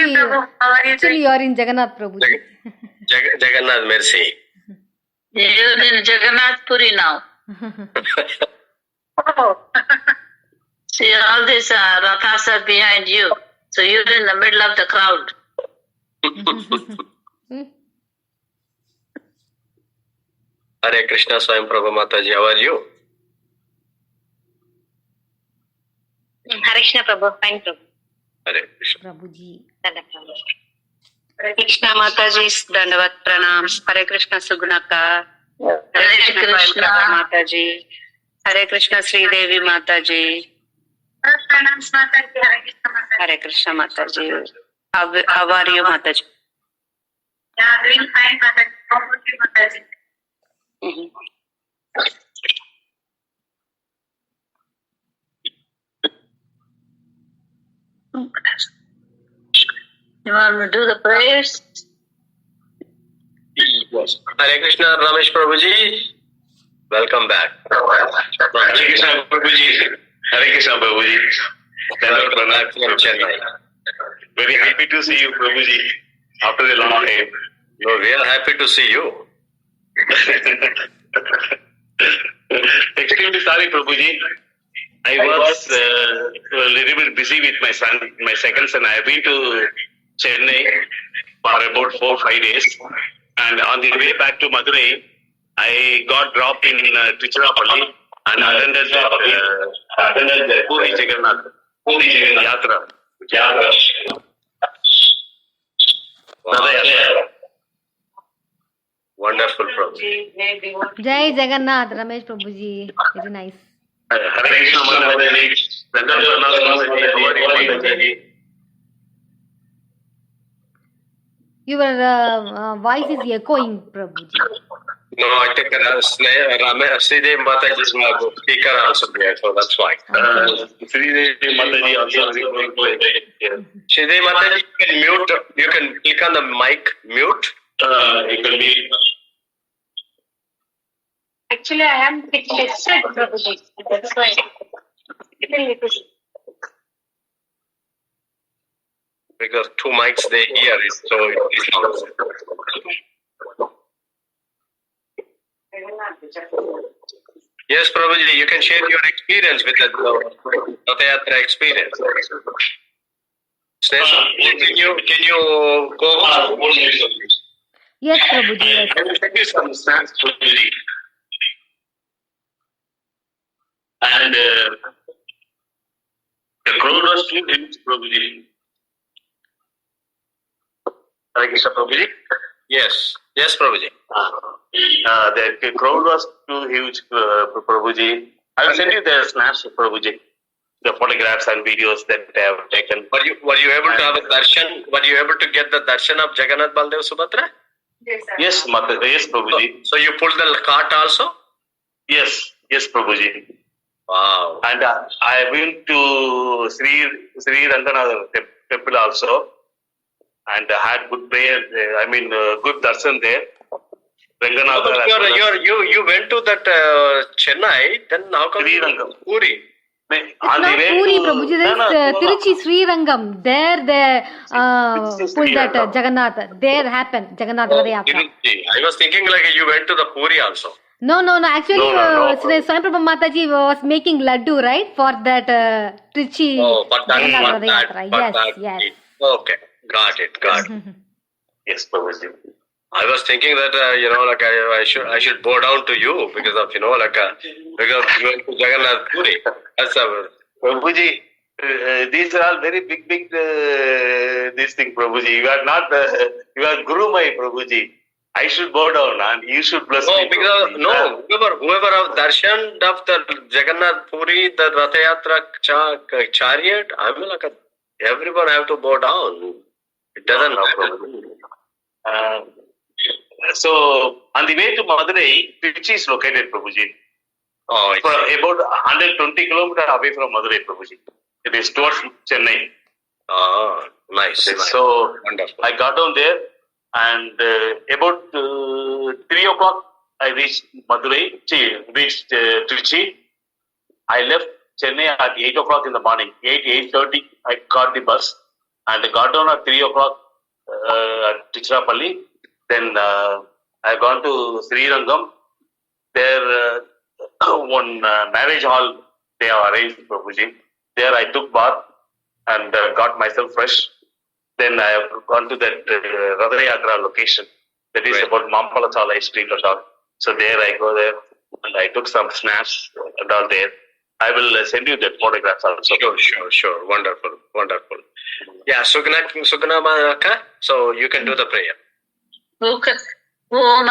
Actually, you are in Jagannath Prabhuji. Jagannath, merci. You're in Jagannath Puri now. See, all these rathas are behind you. So you're in the middle of the crowd. Hare Krishna, Swayam Prabhu Mataji, how are you? Hare Krishna Prabhu, fine Prabhu. Hare Krishna. Prabhuji. Hare Krishna Mataji, Dandavat Pranam. Hare Krishna Sugunaka. Hare Krishna Mataji. Hare Krishna Sri Devi Mataji. Hare Krishna Mataji. How are you Mataji? Yeah, doing fine Mataji. How about you Mataji? You want me to do the prayers? Yes. Hare Krishna, Ramesh Prabhuji. Welcome back. Hare Krishna Prabhuji. Hare Krishna Prabhuji. Welcome back from Chennai. Very happy to see you Prabhuji after a long time. No, we are happy to see you. Extremely sorry Prabhuji. I was a little bit busy with my son, my second son. I have been to Chennai for about 4 or 5 days. And on the way back to Madurai, I got dropped in Tiruchirappalli and attended the Puri Jagannath Yatra. Wonderful, Prabhuji. Jai Jagannath, Ramesh Prabhuji. Very nice. Hare Krishna Mataji. Your voice is echoing, Prabhuji. No, I think Sridevi Mataji's speaker also there, so that's why. Sridevi Mataji also. Sridevi Mataji, you can mute. You can click on the mic, mute. You can be. Actually, I am tested Prabhuji. That's why. Because 2 mics they hear it, so it sounds. Yes, Prabhuji, you can share your experience with the Rathayatra experience. Sneha, can you go on? Yes, Prabhuji. Yes. I will send you some snacks, Prabhuji. And the crowd was too huge, Prabhuji. Hare Krishna, Prabhuji. Yes, yes, Prabhuji. The crowd was too huge, Prabhuji. I will send you the snaps, Prabhuji. The photographs and videos that they have taken. Were you able to have a darshan? Were you able to get the darshan of Jagannath Baldev Subhadra? Yes, yes, Prabhuji. So you pulled the cart also? Yes, Prabhuji. Wow. And I have been to Sri Ranganath temple also, and had good prayer. Good darshan there. Ranganatha. You went to that Chennai. Then how come Sri Rangam. Puri? It's not Puri, Prabhuji. There is Tiruchi Sri Rangam. There they pulled that Jagannath. There happened Jagannath Radhayatra. I was thinking like you went to the Puri also. No. Actually, Swayam Prabhu Mataji was making laddu, right? For that Tiruchi Jagannath Radhayatra. Yes. Okay, got it. Yes, Prabhuji. I was thinking that I should bow down to you because of because you went to Jagannath Puri. That's Prabhuji, these are all very big this thing, Prabhuji. You are not you are Guru Mai, Prabhuji. I should bow down and you should bless me. Whoever have darshan of the Jagannath Puri, the Rathayatra chariot, everyone have to bow down. It doesn't happen. So, on the way to Madurai, Trichy is located, Prabhuji. Oh, for about 120 kilometers away from Madurai, Prabhuji. It is towards Chennai. Oh, nice. So, wonderful. I got down there and about 3 o'clock I reached Madurai, reached Trichy. I left Chennai at 8 o'clock in the morning. 8:30 I got the bus and I got down at 3 o'clock at Tichirapalli. Then I gone to Srirangam. There, one marriage hall they have arranged for Prabhuji. There I took bath and got myself fresh. Then I have gone to that Ratha Yatra location. That is about Mampalathala Street and all. So there I go there and I took some snaps and all there. I will send you that photographs also. Sure. Wonderful. Yeah, Sugna Maka, so you can do the prayer. Om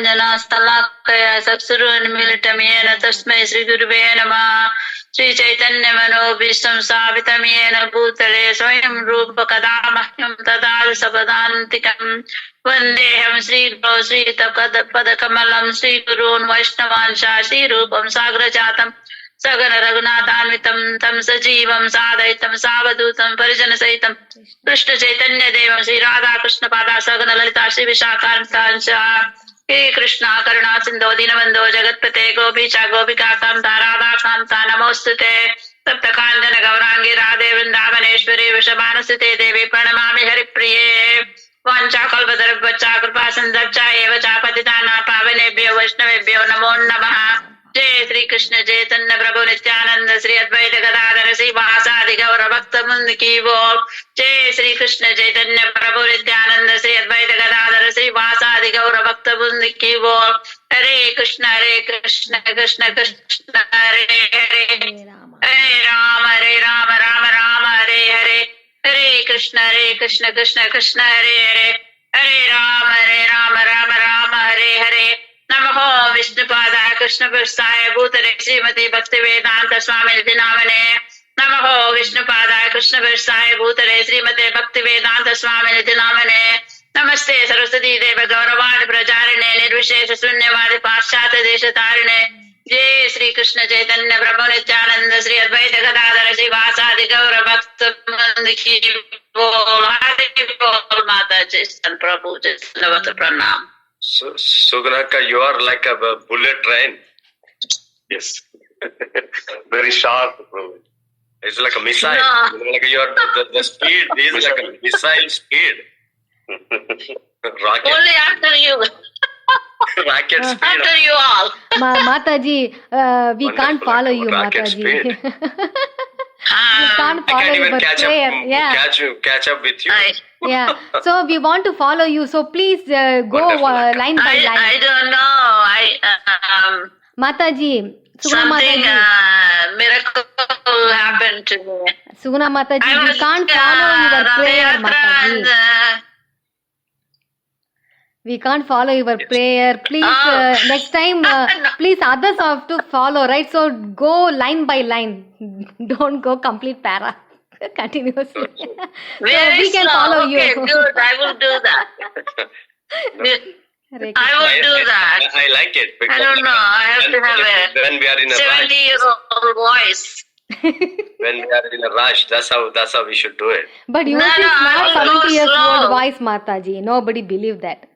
Jnananjanastalakaya Satsarunmilitamyena Tasmai Sri Guruve Namah Sri Chaitanya Manobhishtam Savitamyena Bhutale Swayam Rupa Kadamahyam Tadal Sapadantikam Vandeham Sri Guru Sri Padakamalam Sri Gurun Vaishnavansha Sri Rupam Sagrajatam Sagana Raghunathanvitam Tam Sajivam Sadaitam Savadutam Parijana Saitam Krishna Chaitanya Devam Sri Radha Krishna Pada Sagana Lalita Sri Vishakarantansha He Krishna Karuna Sindho Dinavando Jagatpate Gopicha Gopika Kamta Radha Kamta Namostute Sapta Kandana Gaurangi Radhe Vrindavaneshwari Vishamanasute Devi Pranamami Haripriye Vancha Kalpadar Vacha Kripa Sandhacha Eva Chapatitana Pavanebhyo Vaishnavebhyo Namo Namaha Jai Sri Krishna Chaitanya Prabhu Nityananda Sri Advaita Gadadhara Sri Vasadi Gaura Bhakta Mund Ki Bol Jai Sri Krishna Chaitanya Prabhu Nityananda Sri Advaita Gadadhara Sri Vasadi Gaura Bhakta Mund Ki Bol Hare Krishna Krishna Krishna Hare Hare Hare Rama Rama Rama Hare Hare Hare Krishna Krishna Krishna Hare Hare Hare Rama Rama Hare Hare Namaho Vishnupada Krishna Prasthaya Bhutare Srimati Bhaktivedanta Swami Namane Namaho Vishnupada Krishna Prasthaya Bhutare Srimati Bhaktivedanta Swami Namane Namaste Saraswati Deva Gauravadi Prajarane Nirvishesha Sunyavadi Paschata Deshatarane Jai Sri Krishna Chaitanya Prabhu Nityananda Sri Advaita Gadadhara Sri Vasadi Gaura Bhakta Mund Ki Bol Hari Bol Mataji San Prabhu Navata Pranam. So, Sugnaka, you are like a bullet train. Yes. Very sharp. It's like a missile. No. Like you are the speed is like a missile speed. Rocket. Only after you. Rocket speed. After you all. Mataji, we can't follow you, rocket Mataji. speed. We can't I follow can't you, even but prayer. catch up with you. Yeah. So we want to follow you. So please go Wonderful. line by line. I don't know. Mataji, Suguna Something Mataji. miracle happened to me. Suguna Mataji, I we was can't follow your prayer, Mataji. and, We can't follow your prayer. Please, next time, please others have to follow, right? So go line by line. Don't go complete para. Continuously. very we can slow. follow you. Okay, good. I will do that. I will do that. I like it. I don't know. I have to have when we are in a a rush. 70-year-old voice. When we are in a rush, that's how we should do it. But yours No, is I not will go 70 years slow. old voice, Mataji. Nobody believe that.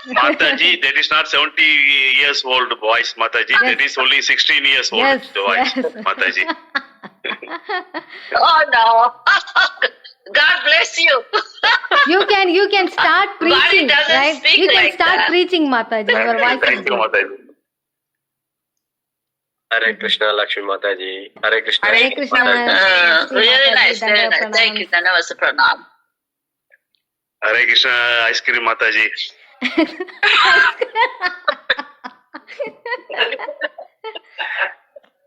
Mataji, that is not 70 years old voice, Mataji. Yes. That is only 16 years old Yes, voice, yes. Mataji. Oh no. God bless you. You can start Body preaching, doesn't right? speak You can like start that. preaching, Mataji. Your voice is Thank you, good. Mataji. Hare Krishna, Lakshmi Mataji. Hare Krishna. Hare Krishna. Really nice, very nice. Thank you. Dhanavasa Pranam. Hare Krishna, ice cream, Mataji.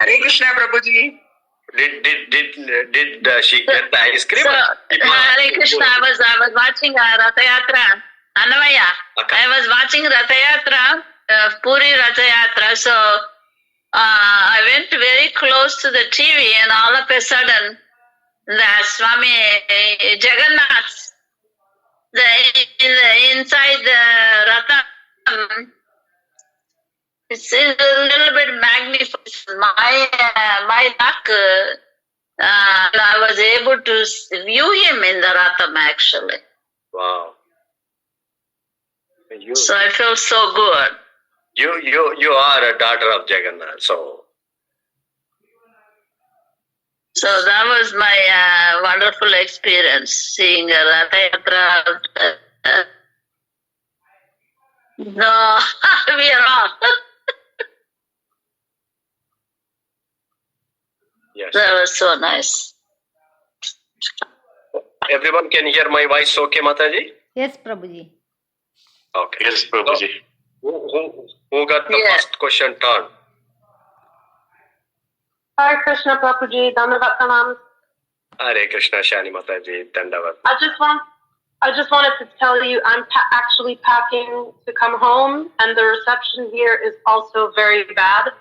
Hare Krishna, Prabhuji. Did she get the ice cream? So, Hare Krishna, I was watching Ratha Yatra. Annamaya, Okay. I was watching Ratha Yatra, Puri Ratha Yatra. So I went very close to the TV, and all of a sudden, the Swami Jagannath, inside the Ratha, it's a little bit magnificent. My luck, I was able to view him in the Ratham actually. Wow. So I felt so good. You are a daughter of Jagannath, so So that was my wonderful experience seeing a Ratha Yatra. No, we are wrong. Yes. That was so nice. Everyone can hear my voice, okay, Mataji? Yes, Prabhuji. Okay. Yes, Prabhuji. Who got the Yeah. first question turn? Hare Krishna Prabhuji, Dandavat Pranam. Hare Krishna, Shani Mataji, Dandavat. I just wanted to tell you I'm actually packing to come home, and the reception here is also very bad.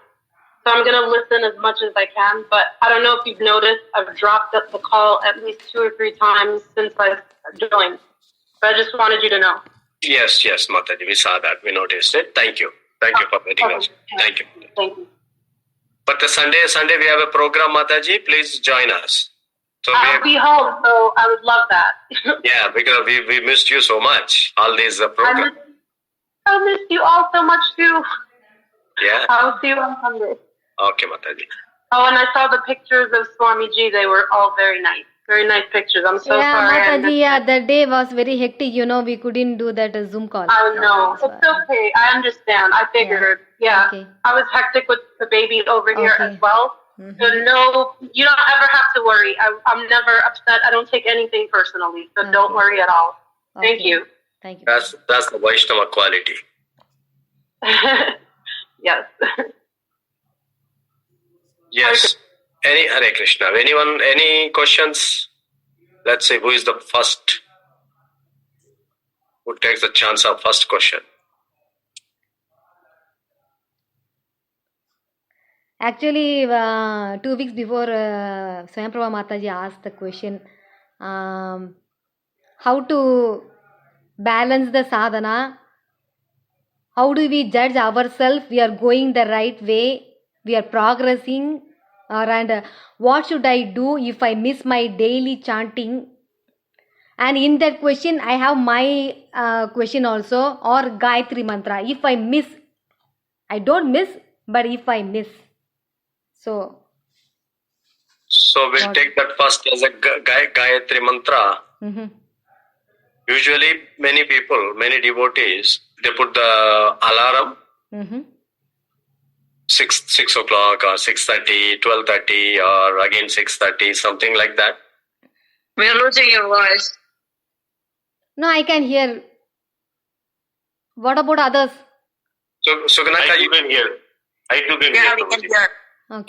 So I'm going to listen as much as I can, but I don't know if you've noticed, I've dropped up the call at least 2 or 3 times since I joined. But I just wanted you to know. Yes, Mataji, we saw that. We noticed it. Thank you. Thank you for letting us. Thank you. Thank you. But the Sunday we have a program, Mataji. Please join us. So I'll be home, so I would love that. yeah, because we missed you so much. All these programs. I missed you all so much too. Yeah. I'll see you on Sunday. Okay, Mataji. Oh, and I saw the pictures of Swamiji. They were all very nice. Very nice pictures. I'm so Yeah, sorry. I Mataji, missed yeah, it. that day was very hectic. We couldn't do that Zoom call. I know. It's okay. I understand. I figured. Yeah. Okay. I was hectic with the baby over here Okay. as well. Mhm. So no, you don't ever have to worry. I'm never upset. I don't take anything personally. So don't Okay. worry at all. Thank Okay. you. Thank you. That's the Vaishnava quality. Yes. Yes. Hare Krishna. Anyone? Any questions? Let's see who is the first. Who takes the chance of first question? Actually, 2 weeks before, Swayamprabha Mataji asked the question, how to balance the sadhana? How do we judge ourselves? We are going the right way. We are progressing. And what should I do if I miss my daily chanting? And in that question, I have my question also, or Gayathri mantra. If I miss, I don't miss, but if I miss. So we'll take that first as a Gayathri mantra. Mm-hmm. Usually, many people, many devotees, they put the alarm Mm-hmm. 6 o'clock or 6:30, 12:30, or again 6:30, something like that. We are losing your voice. No, I can hear. What about others? So, Suganaka, I too can hear. Yeah, we can Prabhuji. hear.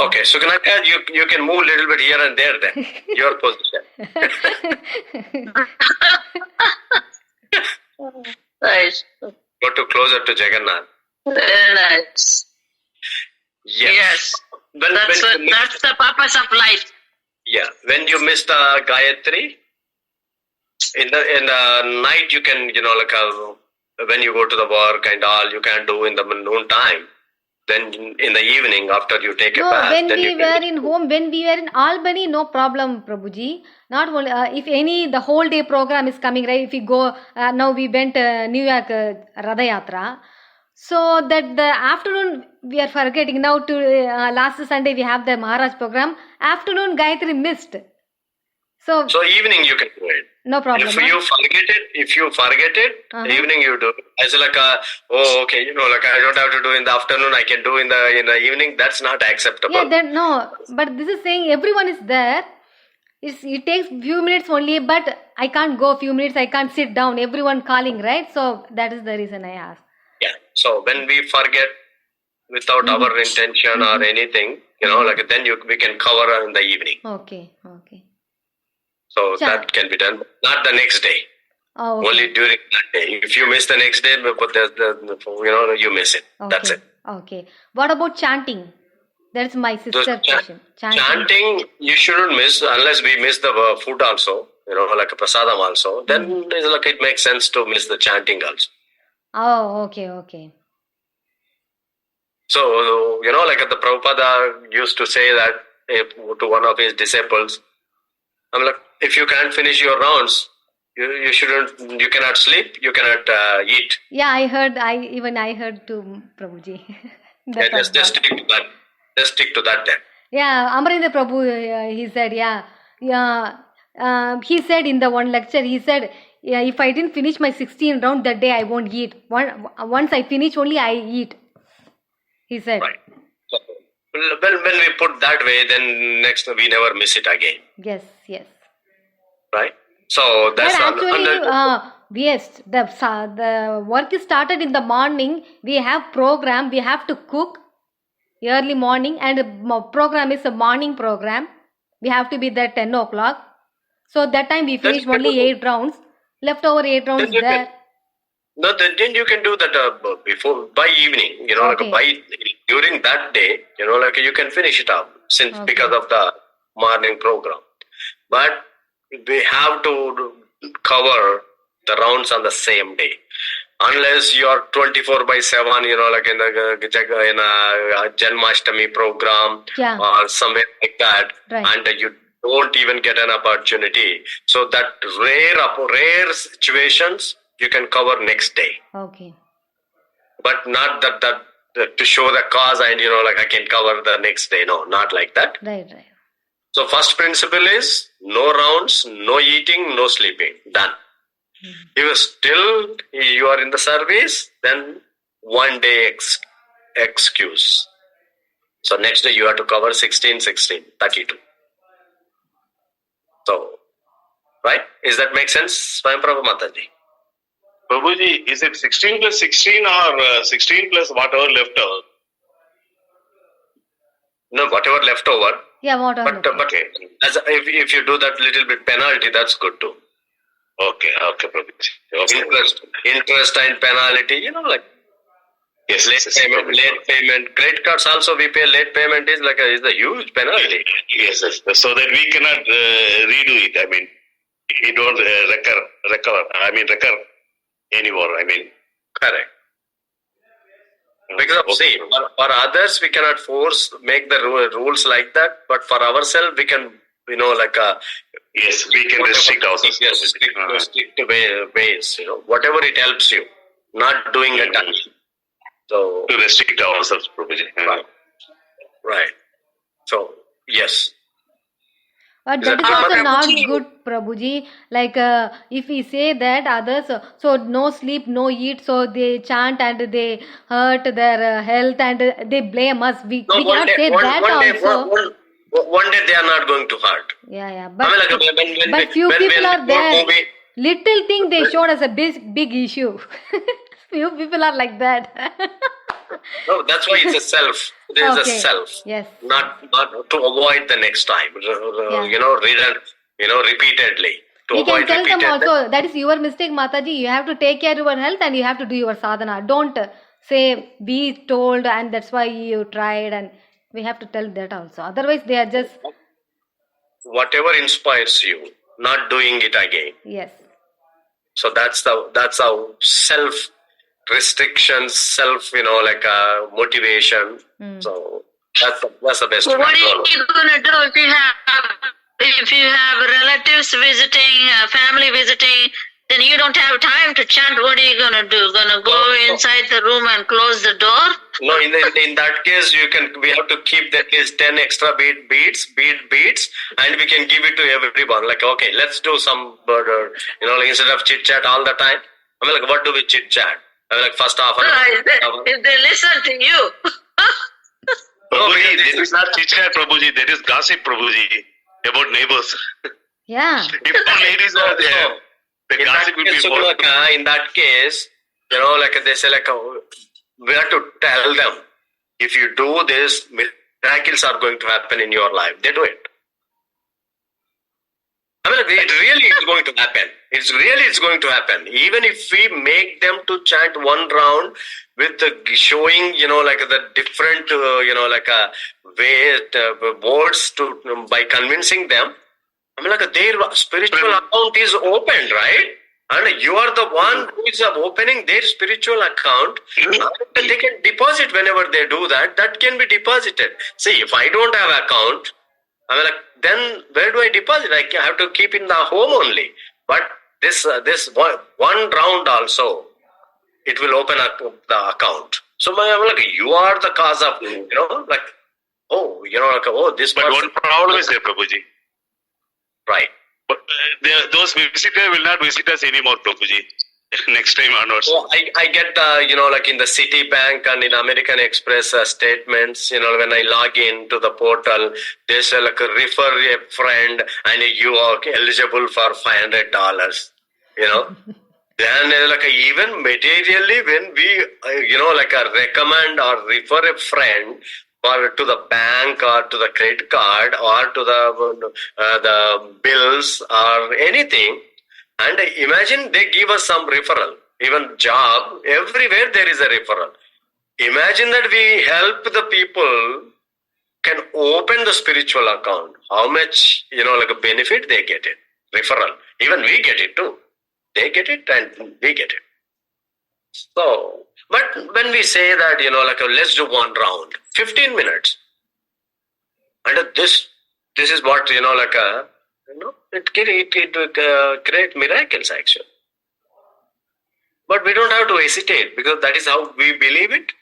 okay, Suganaka, you can move a little bit here and there then. Your position. Nice. Go to closer to Jagannath. Very nice. Yes. That's the purpose of life. Yeah. When you miss the Gayatri, in the night you can, when you go to the work and all, you can do in the noon time. Then in the evening after you take a No, bath. when then we you were in home, when we were in Albany, no problem, Prabhuji. Not only if the whole day program is coming, right? If we go now, we went New York Radha Yatra. So that the afternoon we are forgetting. Now to last Sunday we have the Maharaj program. Afternoon Gayathri missed. So evening you can do it. no problem. If you forget it, evening you do. As okay, I don't have to do in the afternoon. I can do in the evening. That's not acceptable. Yeah, then no. But this is saying everyone is there. It takes few minutes only, but I can't go few minutes. I can't sit down. Everyone calling, right? So that is the reason I asked. Yeah. So when we forget without our intention or anything, then we can cover in the evening. Okay. So that can be done, not the next day. Oh, okay. Only during that day. If you miss the next day, you miss it. Okay. That's it. Okay. What about chanting? That's my sister question. Chanting, you shouldn't miss unless we miss the food also. Like a prasadam also. Then it makes sense to miss the chanting also. Oh, okay. So the Prabhupada used to say that to one of his disciples, I'm like, if you can't finish your rounds, you shouldn't. You cannot sleep. You cannot eat. Yeah, I heard too, Prabhuji. Just stick to that. Just stick to that then. Yeah, Amarendra Prabhu, he said, he said in the one lecture, he said, yeah, if I didn't finish my 16 round that day, I won't eat. Once I finish, only I eat. He said. Right. So, when we put that way, then next we never miss it again. Yes, yes. Right. So that's but actually, yes, the work is started in the morning. We have program. We have to cook early morning, and the program is a morning program. We have to be there 10 o'clock. So that time we finish only 8 rounds. Leftover 8 rounds there. Then you can do that before, by evening, Okay. like during that day, like you can finish it up because of the morning program. But we have to cover the rounds on the same day. Unless you are 24/7, like in a Janmashtami program or somewhere like that, right. and you don't even get an opportunity. So that rare situations you can cover next day. Okay. But not that to show the cause and like I can cover the next day. No, not like that. Right. So first principle is no rounds, no eating, no sleeping. Done. If you are in the service, then 1 day excuse. So next day you have to cover 16, 32. So, right? Is that make sense, Swayam Prabhu Mataji? Prabhuji, is it 16 plus 16 or 16 plus whatever left over? No, whatever left over. Yeah, whatever. But if you do that little bit penalty, that's good too. Okay, Prabhuji. Okay. Interest and penalty, like yes, late payment. Credit cards also we pay late payment is a huge penalty. Yes. So that we cannot redo it. I mean, it don't recur anymore. I mean, correct. Because see, for others we cannot make the rules like that, but for ourselves we can, yes, we can restrict ourselves. Yes, restrict ways, whatever it helps you, not doing it. So to restrict ourselves, Prabhuji. Right. So yes. But that is also not good, Prabhuji. Like if we say that others, so no sleep, no eat, so they chant and they hurt their health and they blame us. We cannot say that also. One day they are not going to hurt. Yeah. But few people are there. Little thing they showed as a big issue. Few people are like that. No, that's why it's a self. There is a self. Yes. Not to avoid the next time. Repeatedly. We can tell them also, that is your mistake, Mataji. You have to take care of your health and you have to do your sadhana. Don't say, be told and that's why you tried, and we have to tell that also. Otherwise, they are just... Whatever inspires you, not doing it again. Yes. So that's how self restrictions, self, motivation. So that's the best. So what are you going to do if you have relatives visiting, family visiting? Then you don't have time to chant. What are you going to do? Going to go inside the room and close the door? No, in that case, we have to keep that case 10 extra beats, and we can give it to everyone. Like, okay, let's do some, instead of chit chat all the time. I mean, what do we chit chat? I mean, first half an hour. If they listen to you. Prabhuji, that is not chit chat, Prabhuji. That is gossip, Prabhuji, about neighbors. Yeah. If the ladies are there, the gossip will be more. In that case, they say, we have to tell them, if you do this, miracles are going to happen in your life. They do it. I mean, it really is going to happen. It's going to happen. Even if we make them to chant one round with showing, the different, words by convincing them, I mean, their spiritual account is opened, right? And you are the one who is opening their spiritual account. They can deposit whenever they do that. That can be deposited. See, if I don't have account, I mean, then where do I deposit? I have to keep in the home only. But this one round also, it will open up the account. So you are the cause of, oh, like, oh, this But person. one problem is there, Prabhuji. Right. But those visitors will not visit us anymore, Prabhuji. Next time onwards. So I get like in the Citibank and in American Express statements, when I log in to the portal, they say like refer a friend and you are eligible for $500. Then like even materially when we like recommend or refer a friend or to the bank or to the credit card or to the bills or anything, and imagine they give us some referral, even job, everywhere there is a referral. Imagine that we help the people can open the spiritual account. How much, like a benefit they get it. Referral. Even we get it too. They get it and we get it. So, but when we say that, like let's do one round, 15 minutes. And this is what, like it create miracles actually. But we don't have to hesitate because that is how we believe it.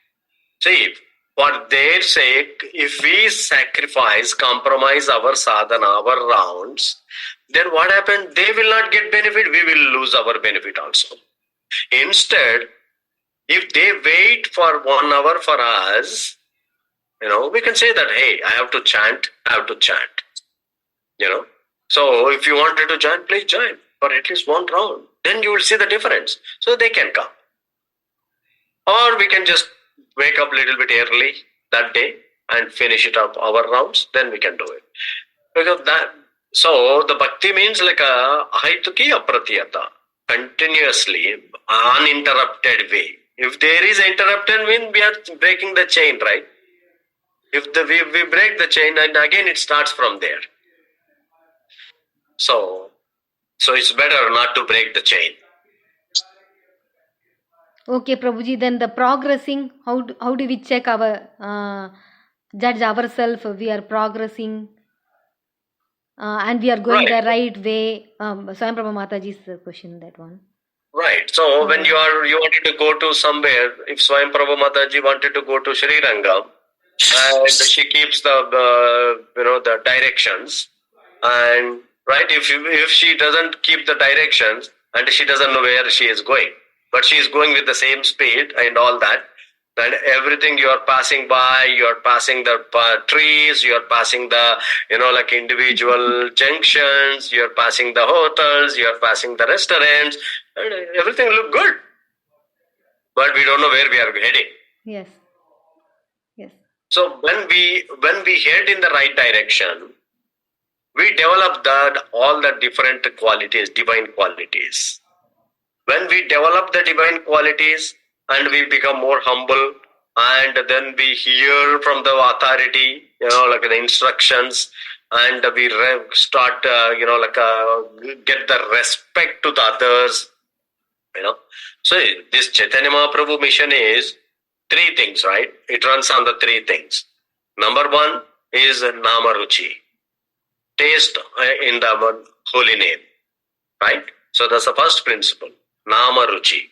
See, for their sake, if we sacrifice, compromise our sadhana, our rounds, then what happened? They will not get benefit, we will lose our benefit also. Instead, if they wait for 1 hour for us, we can say that, hey, I have to chant. So if you wanted to join, please join for at least one round. Then you will see the difference. So they can come. Or we can just wake up a little bit early that day and finish it up our rounds. Then we can do it. Because so the bhakti means like a ahaituki apratiyata. Continuously, uninterrupted way. If there is interrupted, means we are breaking the chain, right? If we break the chain, and again it starts from there. So it's better not to break the chain. Okay, Prabhuji, then the progressing, how do we check our, judge ourselves, we are progressing and we are going the right way? Swayam Prabhu Mataji's question, that one. Right. So when you wanted to go to somewhere, if Swayam Prabhu Mataji wanted to go to Sri Rangam, and she keeps the the directions, and right, if she doesn't keep the directions and she doesn't know where she is going, but she is going with the same speed and all that, and everything you are passing by, you are passing the trees, you are passing the like individual junctions, you are passing the hotels, you are passing the restaurants, and everything look good, but we don't know where we are heading. Yes. So when we head in the right direction, we develop all the different qualities, divine qualities. When we develop the divine qualities and we become more humble, and then we hear from the authority, like the instructions, and we start, get the respect to the others, So this Chaitanya Mahaprabhu mission is 3 things, right? It runs on the 3 things. Number 1 is Nama Ruchi, taste in the holy name, right? So that's the first principle, Nama Ruchi.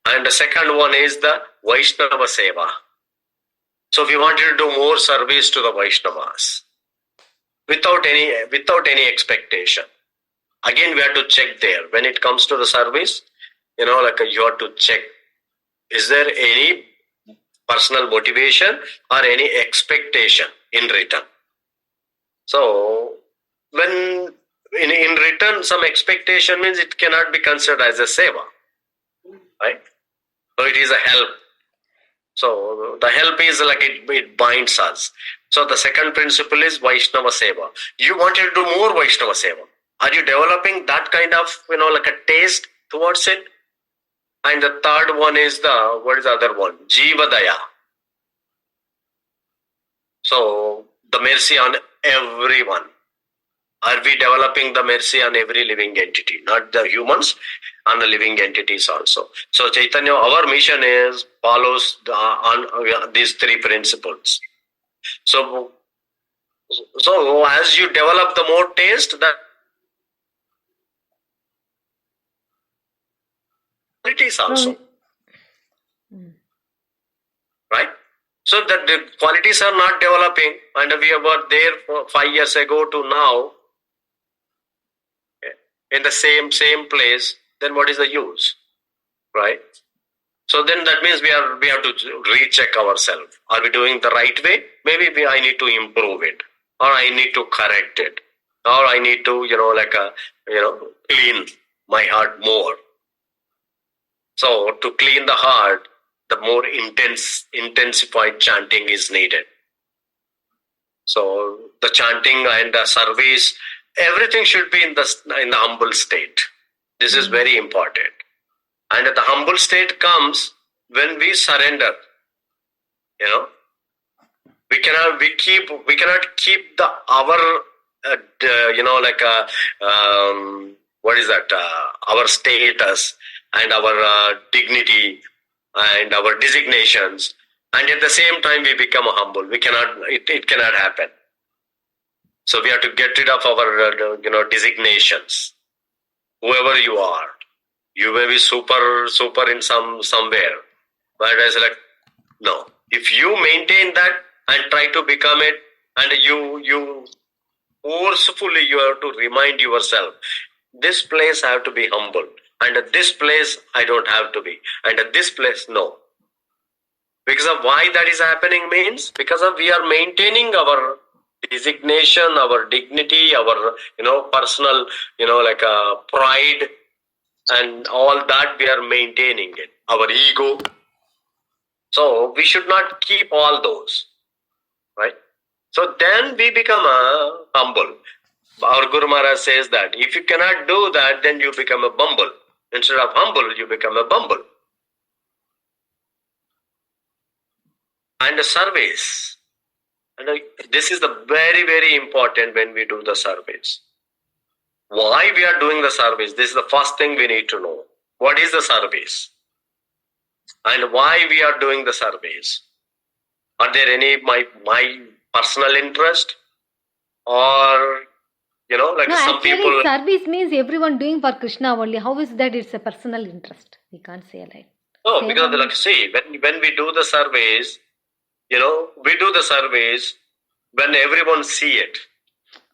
And the second one is the Vaishnava Seva. So we wanted to do more service to the Vaishnavas without any expectation. Again, we have to check there. When it comes to the service, you have to check, is there any personal motivation or any expectation in return? So when in return some expectation means it cannot be considered as a seva, right? So it is a help. So the help is like it binds us. So the second principle is Vaishnava Seva. You wanted to do more Vaishnava Seva. Are you developing that kind of like a taste towards it? And the third one is what is the other one? Jivadaya. So the mercy on everyone. Are we developing the mercy on every living entity? Not the humans, on the living entities also. So Chaitanya, our mission follows on these 3 principles. So as you develop the more taste, that qualities also. Right? So that the qualities are not developing, and we were there for 5 years ago to now in the same place. Then what is the use, right? So then that means we have to recheck ourselves. Are we doing the right way? Maybe I need to improve it, or I need to correct it, or I need to clean my heart more. So to clean the heart, the more intensified chanting is needed. So the chanting and the service, everything should be in the humble state. This is very important. And the humble state comes when we surrender. We cannot keep our status and our dignity and our designations, and at the same time we become humble. We cannot. It cannot happen. So we have to get rid of our designations. Whoever you are, you may be super in somewhere, but it's like no. If you maintain that and try to become it, and you forcefully you have to remind yourself, this place I have to be humble, and at this place I don't have to be, and at this place no. Because of why that is happening means because of we are maintaining our designation, our dignity, our personal pride, and all that we are maintaining it, our ego. So we should not keep all those, right? So then we become humble. Our Guru Maharaj says that if you cannot do that, then you become a bumble. Instead of humble, you become a bumble. And the service. And this is the very, very important when we do the service. Why we are doing the service? This is the first thing we need to know. What is the service? And why we are doing the service? Are there any my personal interest? Or No, some actually, people. service means everyone doing for Krishna only. How is that? It's a personal interest. We can't say like. No, Say because that. see, when we do the service, we do the service when everyone see it,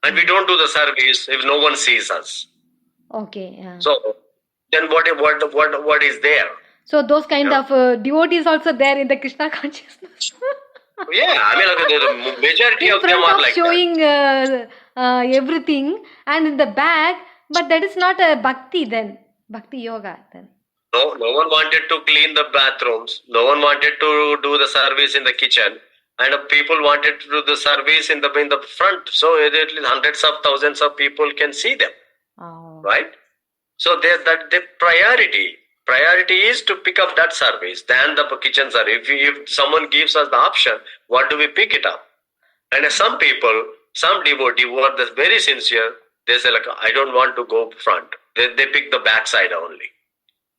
and we don't do the service if no one sees us. Okay. Yeah. So then what is there? So those kind of devotees also there in the Krishna consciousness. Yeah, I mean, the majority In of them front are of like showing everything, and in the back, but that is not a bhakti then. Bhakti yoga then. that. No one wanted to clean the bathrooms. No one wanted to do the service in the kitchen, and people wanted to do the service in the front. So hundreds of thousands of people can see them, right? So the priority is to pick up that service than the kitchen service. If someone gives us the option, what do we pick it up? And some people, some devotee who are very sincere, they say like, I don't want to go front. They pick the back side only.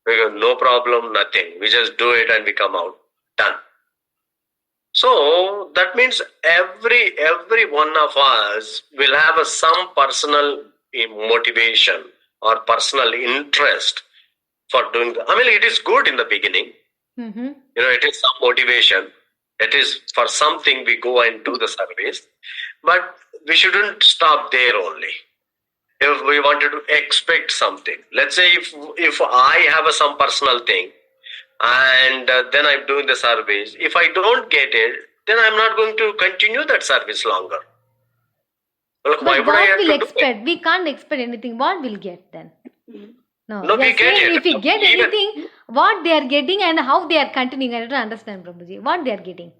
We go, no problem, nothing. We just do it and we come out. Done. So that means every one of us will have some personal motivation or personal interest for doing that. I mean, it is good in the beginning. Mm-hmm. It is some motivation. It is for something we go and do the service. But we shouldn't stop there only. If we wanted to expect something. Let's say if I have some personal thing and then I'm doing the service. If I don't get it, then I'm not going to continue that service longer. Look, But why would I what have will to do it? expect? We can't expect anything. What will get then? No, No, they we are get saying it. if we get Even- anything, what they are getting and how they are continuing. I don't understand, Prabhuji. What they are getting?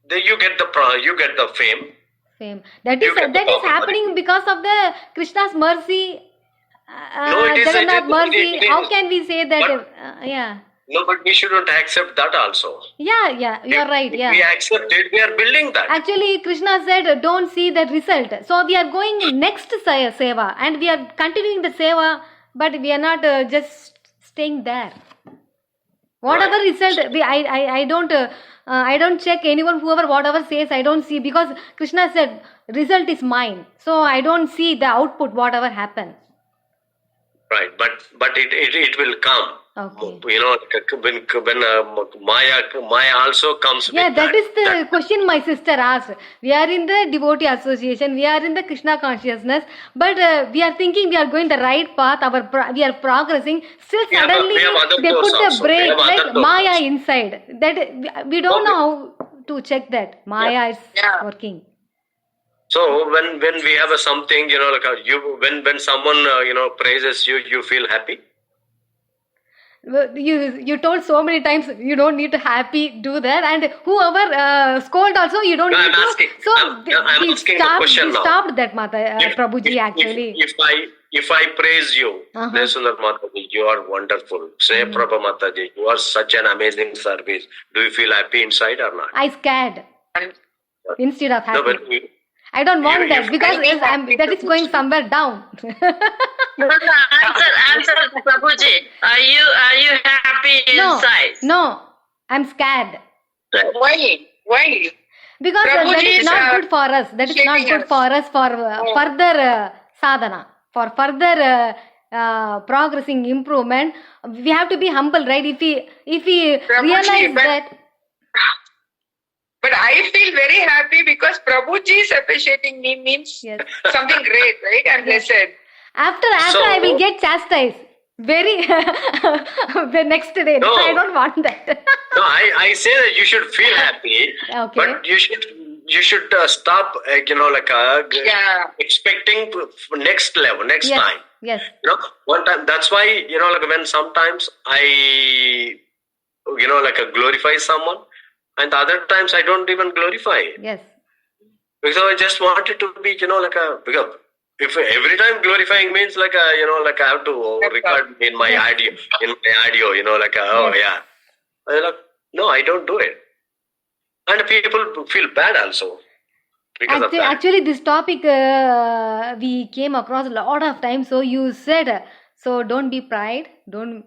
Then you get the fame. Fame. That You is get the popularity. happening because of the Krishna's mercy. No, it is- Jagannath mercy. it is- How can we say that? But- Yeah. No, but we shouldn't accept that also. Yeah. You are right. If Yeah. we accept it, we are building that. Actually, Krishna said, don't see the result. So we are going next seva and we are continuing the seva, but we are not just staying there. Whatever Right. result, I don't check anyone, whatever says, I don't see, because Krishna said, result is mine. So I don't see the output, whatever happens. Right, but it will come. Okay. When Maya also comes Yeah, with that is the question my sister asked. We are in the devotee association, we are in the Krishna consciousness, but we are thinking we are going the right path, we are progressing. Still We have suddenly other they doors put the also. We break have other like doors Maya also. inside. That we don't know how to check that. Maya is Yeah. working. So when we have something, when someone praises you, you feel happy. You told so many times you don't need to happy do that, and whoever scold also you don't No, need I'm to. asking. So I'm we asking the question we now. stopped that, Mata Prabhuji actually. If I praise you, Sundar Mataji, you are wonderful. Say Prabhu Mataji, you are such an amazing service. Do you feel happy inside or not? I scared instead of No, happy. but I don't want that if- because that is going somewhere down. Answer, Prabhuji. Are you happy inside? No, I'm scared Why? because that Prabhuji is is, not good for us. That is not shaping good us. for us for further sadhana, for further progressing improvement. We have to be humble, right? If we Prabhuji, realize but- that. But I feel very happy because Prabhuji is appreciating me means Yes. something great, right? I'm blessed. After So- I will get chastised. Very the next day. No. I don't want that. No, I say that you should feel happy, Okay. but you should stop, Yeah. expecting next level, next Yes. time. Yes. One time. That's why when sometimes I glorify someone, and the other times I don't even glorify it. Yes. Because I just want it to be because if every time glorifying means I have to record in my audio Yes. no, I don't do it, and people feel bad also because of that. Actually, this topic we came across a lot of times. So you said, so don't be pride. Don't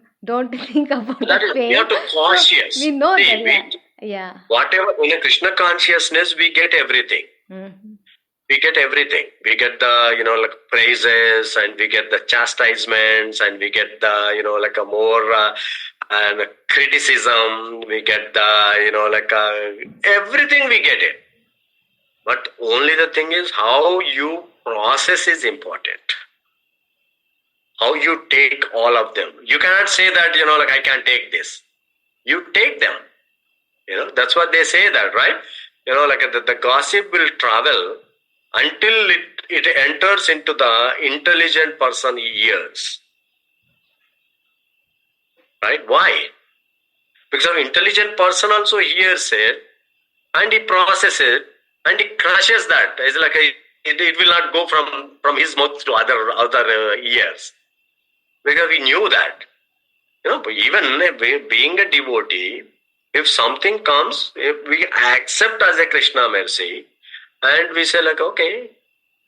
think about That the is, pain. we have to cautious. So we know See, that. Yeah. Whatever in a Krishna consciousness, we get everything. Mhm. We get everything. We get the praises, and we get the chastisements, and we get the a more and criticism. We get the everything. We get it. But only the thing is how you process is important. How you take all of them. You cannot say that I can't take this. You take them. That's what they say that, right? The gossip will travel until it enters into the intelligent person ears. Right? Why? Because an intelligent person also hears it and he processes it and he crushes that. It's like it will not go from his mouth to other ears. Because we knew that. But even being a devotee, if something comes, if we accept as a Krishna mercy, and we say okay,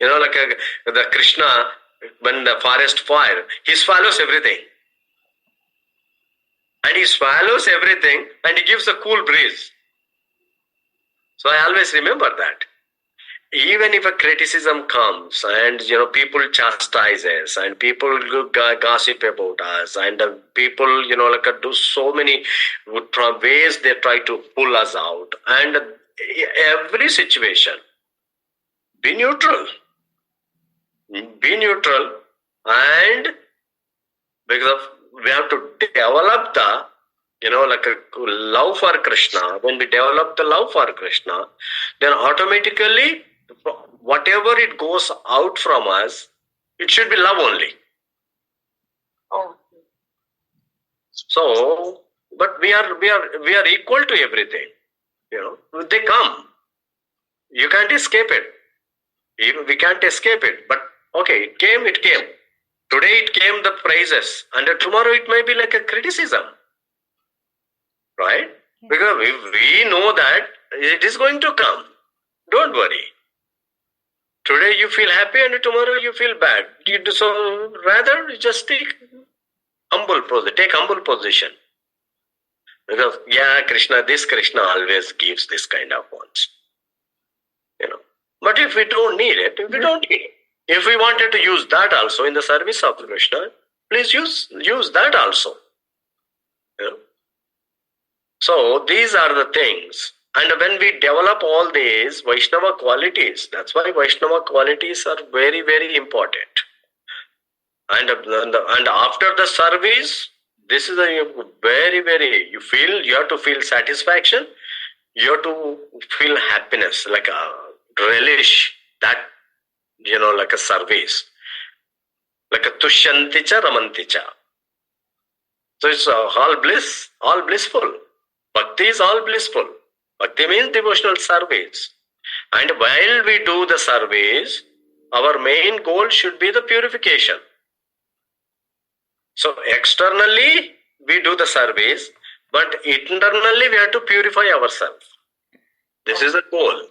the Krishna, when the forest fire, he swallows everything. And he swallows everything and he gives a cool breeze. So I always remember that. Even if a criticism comes and people chastise us and people gossip about us and people do so many ways they try to pull us out, and every situation, be neutral, and because we have to develop the love for Krishna. When we develop the love for Krishna, then automatically whatever it goes out from us, it should be love only. Oh. So, but we are equal to everything. They come. You can't escape it. Even we can't escape it. But okay, it came. Today it came the praises, and tomorrow it may be like a criticism. Right? Because we know that it is going to come. Don't worry. Today you feel happy and tomorrow you feel bad. So rather just take humble position. Because Krishna always gives this kind of ones. But if we don't need it, if we wanted to use that also in the service of Krishna, please use that also. You know? So these are the things. And when we develop all these Vaishnava qualities, that's why Vaishnava qualities are very, very important. And after the service, this is a very, very, you have to feel satisfaction, you have to feel happiness, like a relish that, like a service. Like a tushyanticha ramanticha. So it's all bliss, all blissful. Bhakti is all blissful. Bhakti means devotional service. And while we do the service, our main goal should be the purification. So externally we do the service, but internally we have to purify ourselves. This is the goal.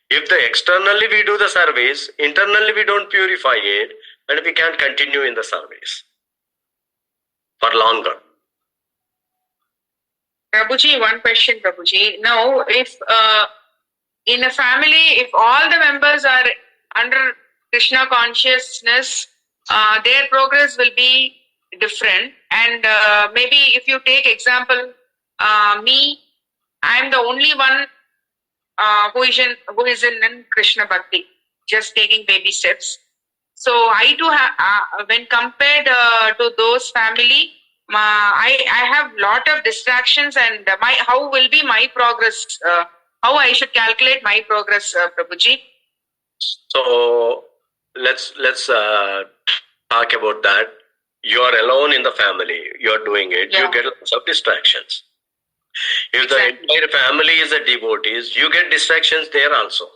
If externally we do the service, internally we don't purify it, and we can't continue in the service for longer. Prabhuji, one question, Prabhuji. Now, if in a family, if all the members are under Krishna consciousness, their progress will be different. And maybe if you take example, me, I am the only one who is in Krishna Bhakti, just taking baby steps. So I do have, when compared to those family, I have lot of distractions, and how will be my progress? How I should calculate my progress, Prabhuji? So let's talk about that. You are alone in the family. You are doing it. Yeah. You get lots of distractions. If the entire family is a devotees, you get distractions there also.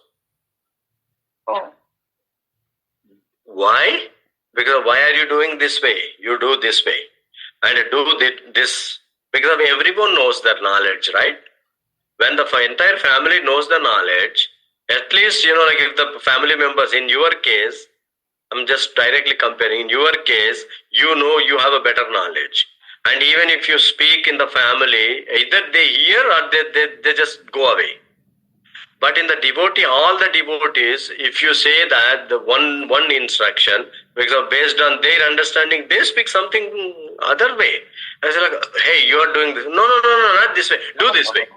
Oh. Why? Because why are you doing this way? You do this way. And do this. Because everyone knows that knowledge, right? When the entire family knows the knowledge, at least, like if the family members, in your case, I'm just directly comparing, in your case, you have a better knowledge. And even if you speak in the family, either they hear or they just go away. But in the devotee, all the devotees, if you say that the one instruction, because based on their understanding, they speak something other way. I say like, hey, you are doing this. No, not this way. Do this way.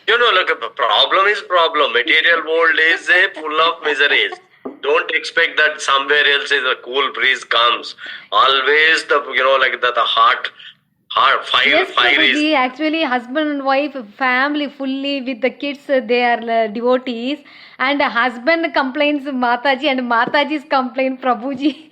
Like a problem is problem. Material world is full of miseries. Don't expect that somewhere else is a cool breeze comes. Always the heart fire is. Actually, husband and wife, family fully with the kids, they are devotees. And husband complains Mataji, and Mataji's complain Prabhuji.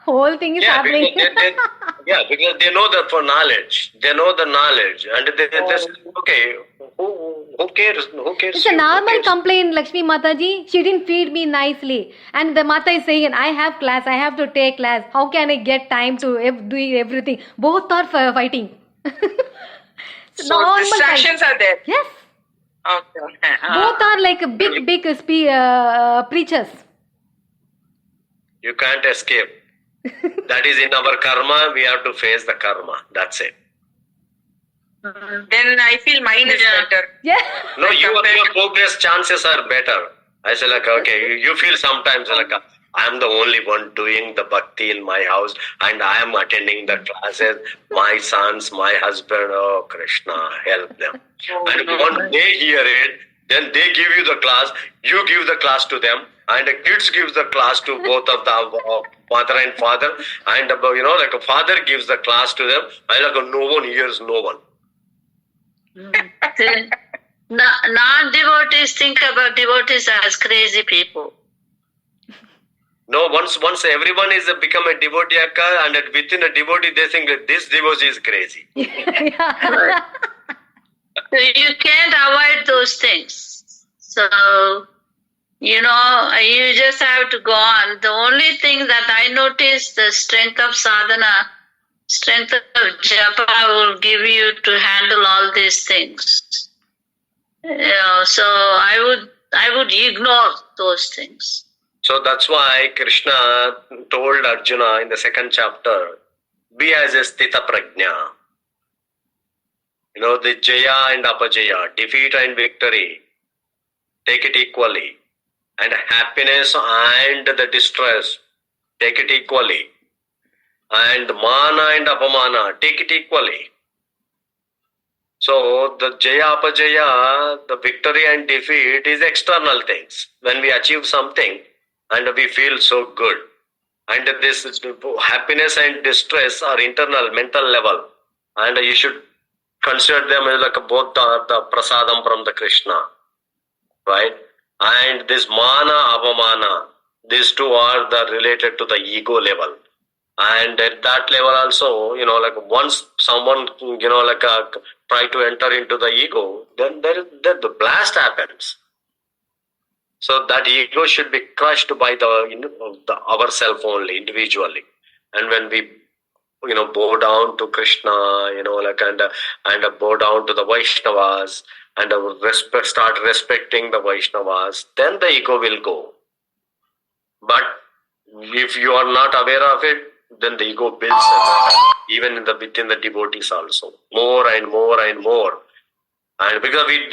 Whole thing is happening. Because they know that for knowledge. They know the knowledge. And they just, okay, who cares? It's a normal complaint, Lakshmi Mataji. She didn't feed me nicely. And the Mata is saying, I have class, I have to take class. How can I get time to do everything? Both are fighting. So distractions are there? Yes. Okay. Both are like big preachers. You can't escape. That is in our karma, we have to face the karma. That's it. Then I feel mine is better. Yeah. No, your progress chances are better. I say like, okay, you feel sometimes like, I am the only one doing the bhakti in my house and I am attending the classes. My sons, my husband, oh Krishna, help them. And once they hear it, then they give you the class, you give the class to them, and the kids gives the class to both of the mother and father, and like a father gives the class to them, and like no one hears no one. Non-devotees think about devotees as crazy people. No, once everyone is become a devotee, and within a devotee they think that this devotee is crazy. So you can't avoid those things. So, you just have to go on. The only thing that I notice, the strength of sadhana, strength of japa will give you to handle all these things. So I would ignore those things. So that's why Krishna told Arjuna in the 2nd chapter, be as a sthita prajna. The jaya and apajaya, defeat and victory, take it equally. And happiness and the distress, take it equally. And mana and apamana, take it equally. So the Jaya Apajaya, the victory and defeat is external things. When we achieve something and we feel so good. And this happiness and distress are internal, mental level. And you should consider them as like both the prasadam from the Krishna. Right? And this mana, avamana, these two are the related to the ego level. And at that level also, like once someone, try to enter into the ego, then the blast happens. So that ego should be crushed by the ourself only, individually. And when we, bow down to Krishna, and bow down to the Vaishnavas, and start respecting the Vaishnavas, then the ego will go. But if you are not aware of it, then the ego builds even within the devotees also, more and more and more. And because we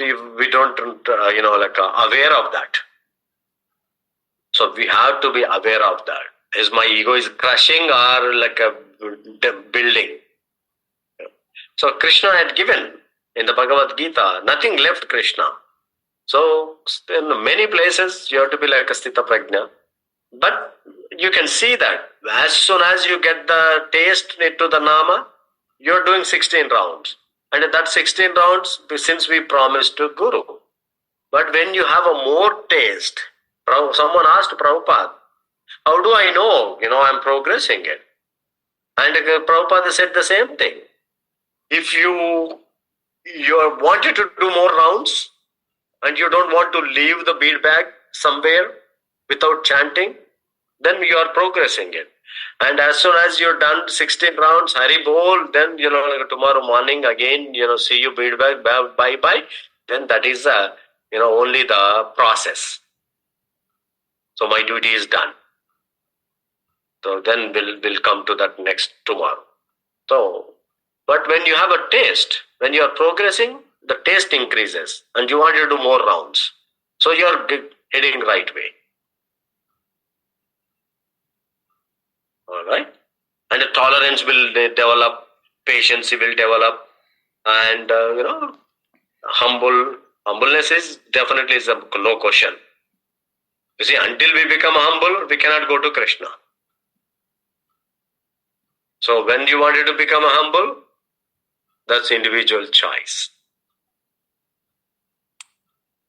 don't, aware of that. So we have to be aware of that. Is my ego is crushing or like a building? So Krishna had given in the Bhagavad Gita, nothing left Krishna. So in many places you have to be like a Sthita Prajna. But you can see that as soon as you get the taste into the Nama, you're doing 16 rounds. And in that 16 rounds, since we promised to Guru. But when you have a more taste, someone asked Prabhupada, how do I know, I'm progressing it? And Prabhupada said the same thing. If you wanted to do more rounds and you don't want to leave the bead bag somewhere without chanting, then you are progressing it. And as soon as you're done 16 rounds, Hari Bol, then, tomorrow morning again, see you bead bag, bye-bye. Then that is, only the process. So my duty is done. So then we'll come to that next tomorrow. So, but when you have a taste, when you are progressing, the taste increases and you want to do more rounds. So you are heading right way. All right. And the tolerance will develop, patience will develop, and humbleness is definitely no question. You see, until we become humble, we cannot go to Krishna. So when you wanted to become humble, that's individual choice.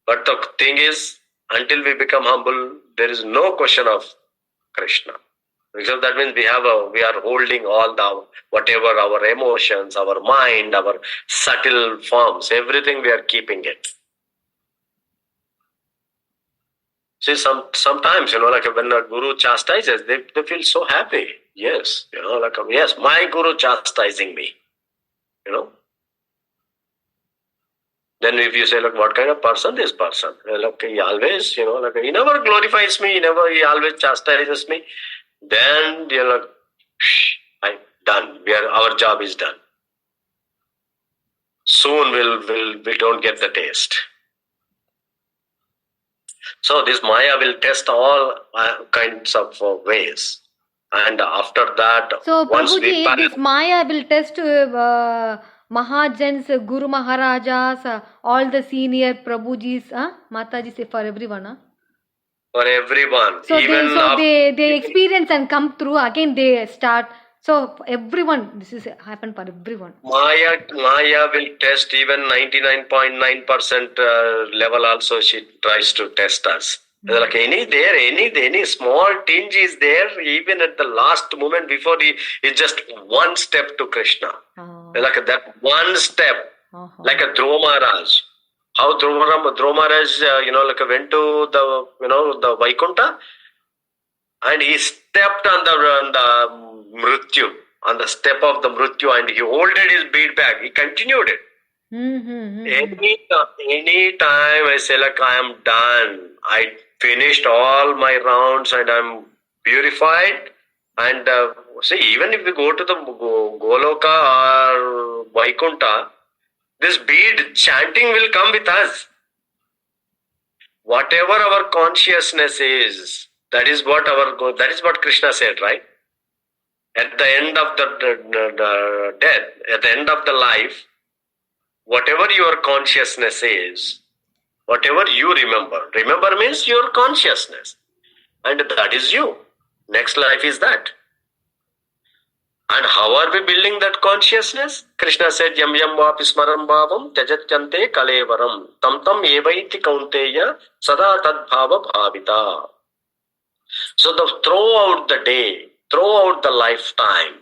But the thing is, until we become humble, there is no question of Krishna. Because that means we are holding all whatever our emotions, our mind, our subtle forms, everything we are keeping it. See, sometimes, like when a guru chastises, they feel so happy. Yes, yes, my guru chastising me, Then if you say, look, what kind of person this person? Look, he always, he never glorifies me, he always chastises me. Then, I'm done. Our job is done. Soon we don't get the taste. So this Maya will test all kinds of ways. And after that, so once Prabhuji, this Maya will test Mahajans, Guru Maharajas, all the senior Prabhujis, Mataji, for everyone. For everyone. So they experience and come through, again they start. So everyone, this is happen for everyone. Maya will test even 99.9% level also. She tries to test us. Like any small tinge is there, even at the last moment before it's just one step to Krishna. Like that one step, like a Dhruva Maharaj. How Dhruva Maharaj, went to the Vaikuntha, and he stepped on the Mrityu, on the step of the Mrityu, and he holded his bead bag. He continued it. Any time I say, like, I am done, I finished all my rounds and I'm purified. And see, even if we go to the Goloka or Vaikuntha, this bead chanting will come with us. Whatever our consciousness is, that is what Krishna said, right? At the end of the death, at the end of the life, whatever your consciousness is, whatever you remember means your consciousness, and that is you. Next life is that. And how are we building that consciousness? Krishna said, Yam yam vapi smaram bhavam tyajachante kalevaram tam tam evaiti kaunteya sada tad bhava bhavita. So throughout the day, throughout the lifetime,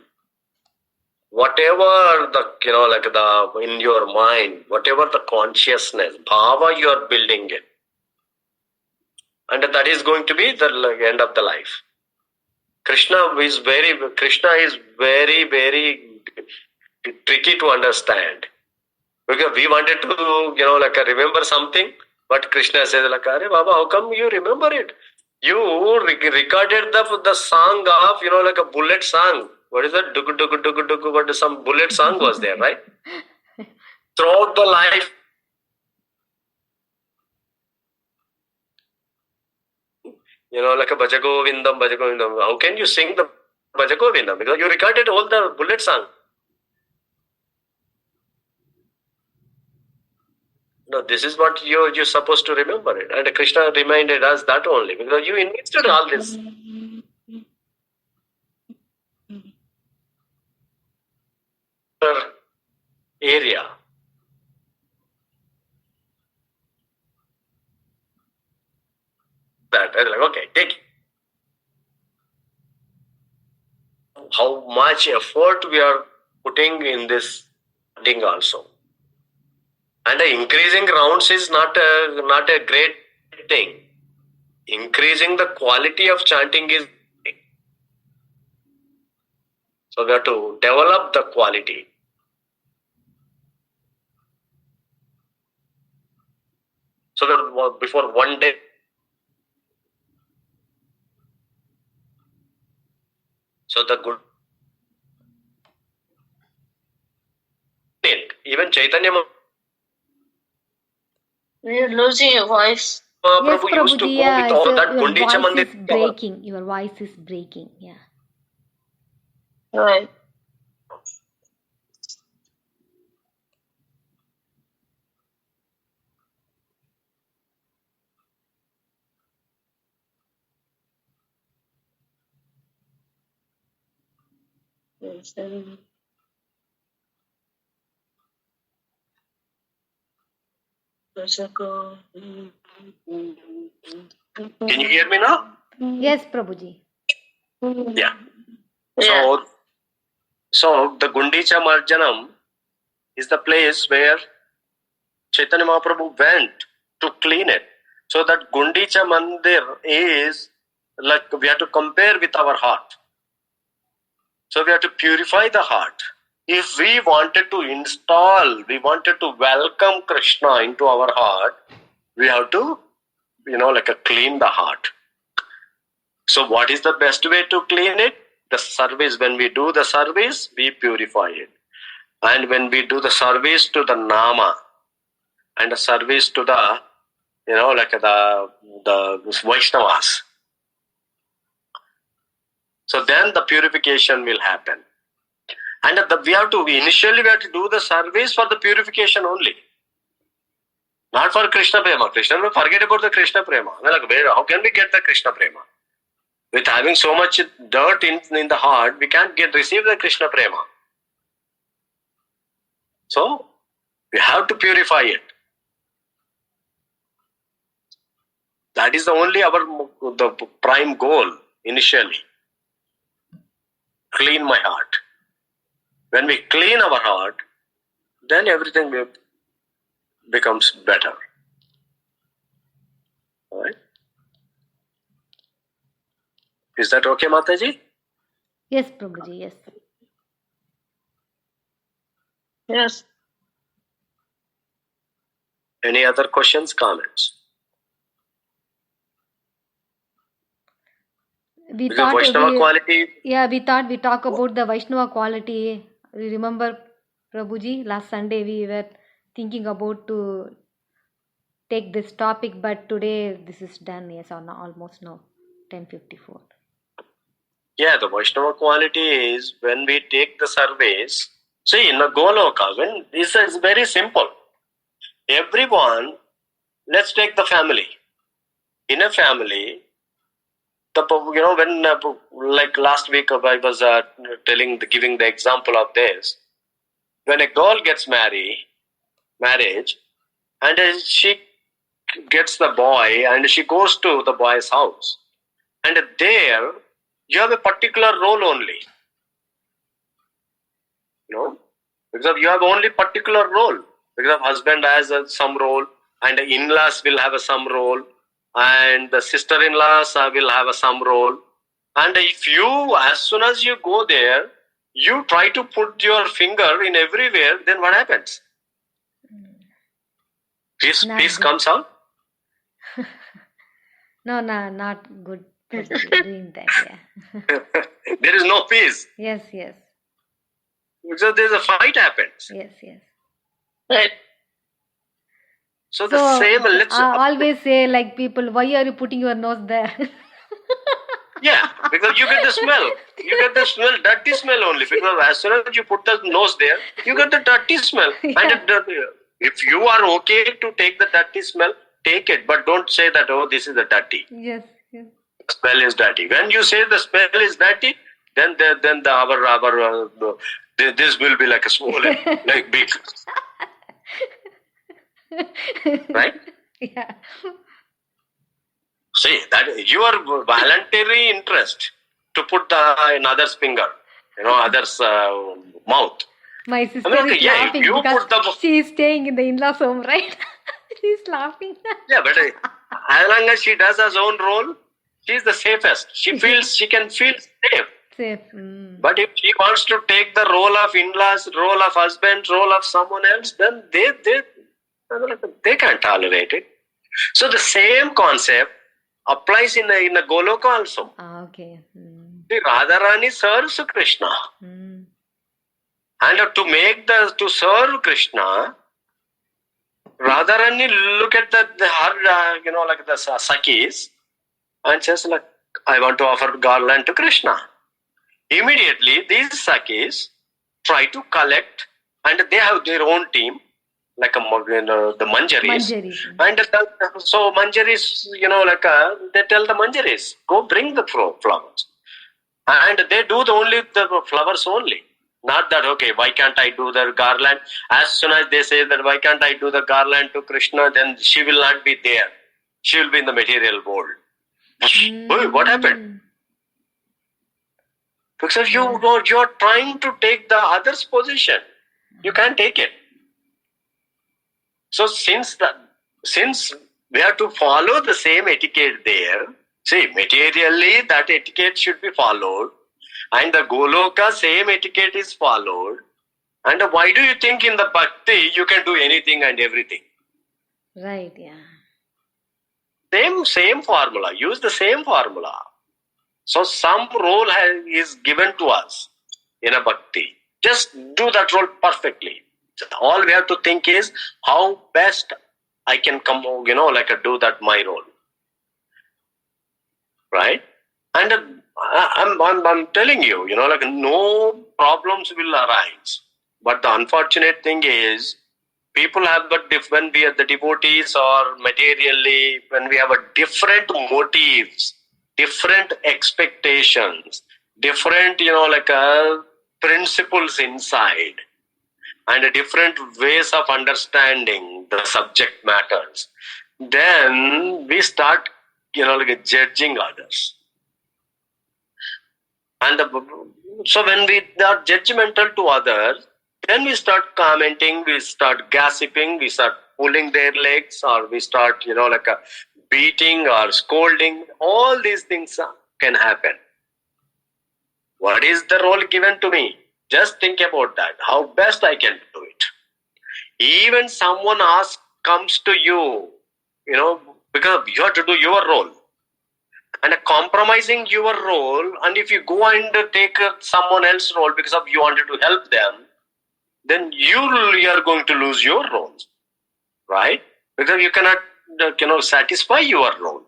whatever in your mind, whatever the consciousness, bhava, you are building it. And that is going to be the end of the life. Krishna is very, very tricky to understand. Because we wanted to, remember something, but Krishna says, Arey Baba, how come you remember it? You recorded the song of, a bullet song. What is that? Duggu, duggu, duggu, duggu. What is some bullet song was there, right? Throughout the life, like a Bhajagovindam, Bhajagovindam. How can you sing the Bhajagovindam? Because you recorded all the bullet song. No, this is what you're supposed to remember it. And Krishna reminded us that only. Because you invested all this. Area. That and okay, take it. How much effort we are putting in this thing also. And increasing rounds is not a great thing. Increasing the quality of chanting is. So we have to develop the quality. So that before one day, so the good, even Chaitanya We are losing your voice. Prabhu used to go with all that Gundicha Mandir. Your voice is breaking. Your voice is breaking. Yeah. Right. Yes, Can you hear me now? Yes, Prabhuji. Yeah. So the Gundicha Marjanam is the place where Chaitanya Mahaprabhu went to clean it. So that Gundicha Mandir is like we have to compare with our heart. So we have to purify the heart. If we wanted to welcome Krishna into our heart, we have to, clean the heart. So what is the best way to clean it? The service. When we do the service, we purify it. And when we do the service to the Nama and the service to the, the Vaishnavas, so then the purification will happen. And initially we have to do the service for the purification only. Not for Krishna Prema. Krishna, forget about the Krishna Prema. How can we get the Krishna Prema? With having so much dirt in the heart, we can't receive the Krishna Prema. So, we have to purify it. That is the prime goal initially. Clean my heart. When we clean our heart, then everything becomes better. All right? Is that okay, Mataji? Yes, Prabhuji, yes. Yes. Any other questions, comments? We thought Vaishnava quality. Yeah, we thought we talk about the Vaishnava quality. You remember, Prabhuji, last Sunday we were thinking about to take this topic, but today this is done. Yes, or now, almost now, 10:54. Yeah, the Vaishnava quality is when we take the service, See, in a Goloka, when this is very simple. Everyone, let's take the family. In a family, when like last week I was giving the example of this. When a girl gets marriage, and she gets the boy, and she goes to the boy's house, and there you have a particular role only. Because you have only particular role. Because husband has some role, and the in-laws will have some role, and the sister-in-laws will have some role. And if you, as soon as you go there, you try to put your finger in everywhere, then what happens? Peace comes out? No, not good for doing that. Yeah. There is no peace. Yes. So there's a fight happens. Yes. Right. So the same. Let's always say like people, why are you putting your nose there? Yeah, because you get the smell. You get the smell, dirty smell only. Because as soon as you put the nose there, you get the dirty smell. Yeah. And if you are okay to take the dirty smell, take it. But don't say that, oh, this is the dirty. Yes. The smell is dirty. When you say the smell is dirty, then this will be like a swollen, like big. Right? Yeah. See, that your voluntary interest to put in others' finger, others' mouth. My sister okay, is yeah, laughing if you because put the- she is staying in the in-laws home, right? She's laughing. Yeah, but as long as she does her own role, she is the safest. She can feel safe. Safe. But if she wants to take the role of in-laws, role of husband, role of someone else, then they can't tolerate it. So the same concept applies in a Goloka also. Okay. The Radharani serves Krishna. And to serve Krishna, Radharani look at her, like the Sakis, and says like, I want to offer garland to Krishna. Immediately, these Sakis try to collect, and they have their own team, like the Manjaris. And so Manjaris, they tell the Manjaris, go bring the flowers. And they do the flowers only. Not that, okay, why can't I do the garland? As soon as they say that, why can't I do the garland to Krishna, then she will not be there. She will be in the material world. Oh, what happened? Because you are trying to take the other's position. You can't take it. So since we have to follow the same etiquette there, see, materially that etiquette should be followed. And the Goloka, same etiquette is followed. And why do you think in the Bhakti you can do anything and everything? Right, yeah. Same formula. Use the same formula. So some role is given to us in a Bhakti. Just do that role perfectly. All we have to think is how best I can come, do that my role. Right? And I'm telling you, no problems will arise. But the unfortunate thing is, people have when we are the devotees or materially, when we have a different motives, different expectations, different, principles inside, and different ways of understanding the subject matters, then we start, judging others. And so when we are judgmental to others, then we start commenting, we start gossiping, we start pulling their legs, or we start, beating or scolding. All these things can happen. What is the role given to me? Just think about that. How best I can do it. Even someone comes to you, because you have to do your role. And compromising your role, and if you go and take someone else's role because of you wanted to help them, then you are going to lose your role, right? Because you cannot, satisfy your role.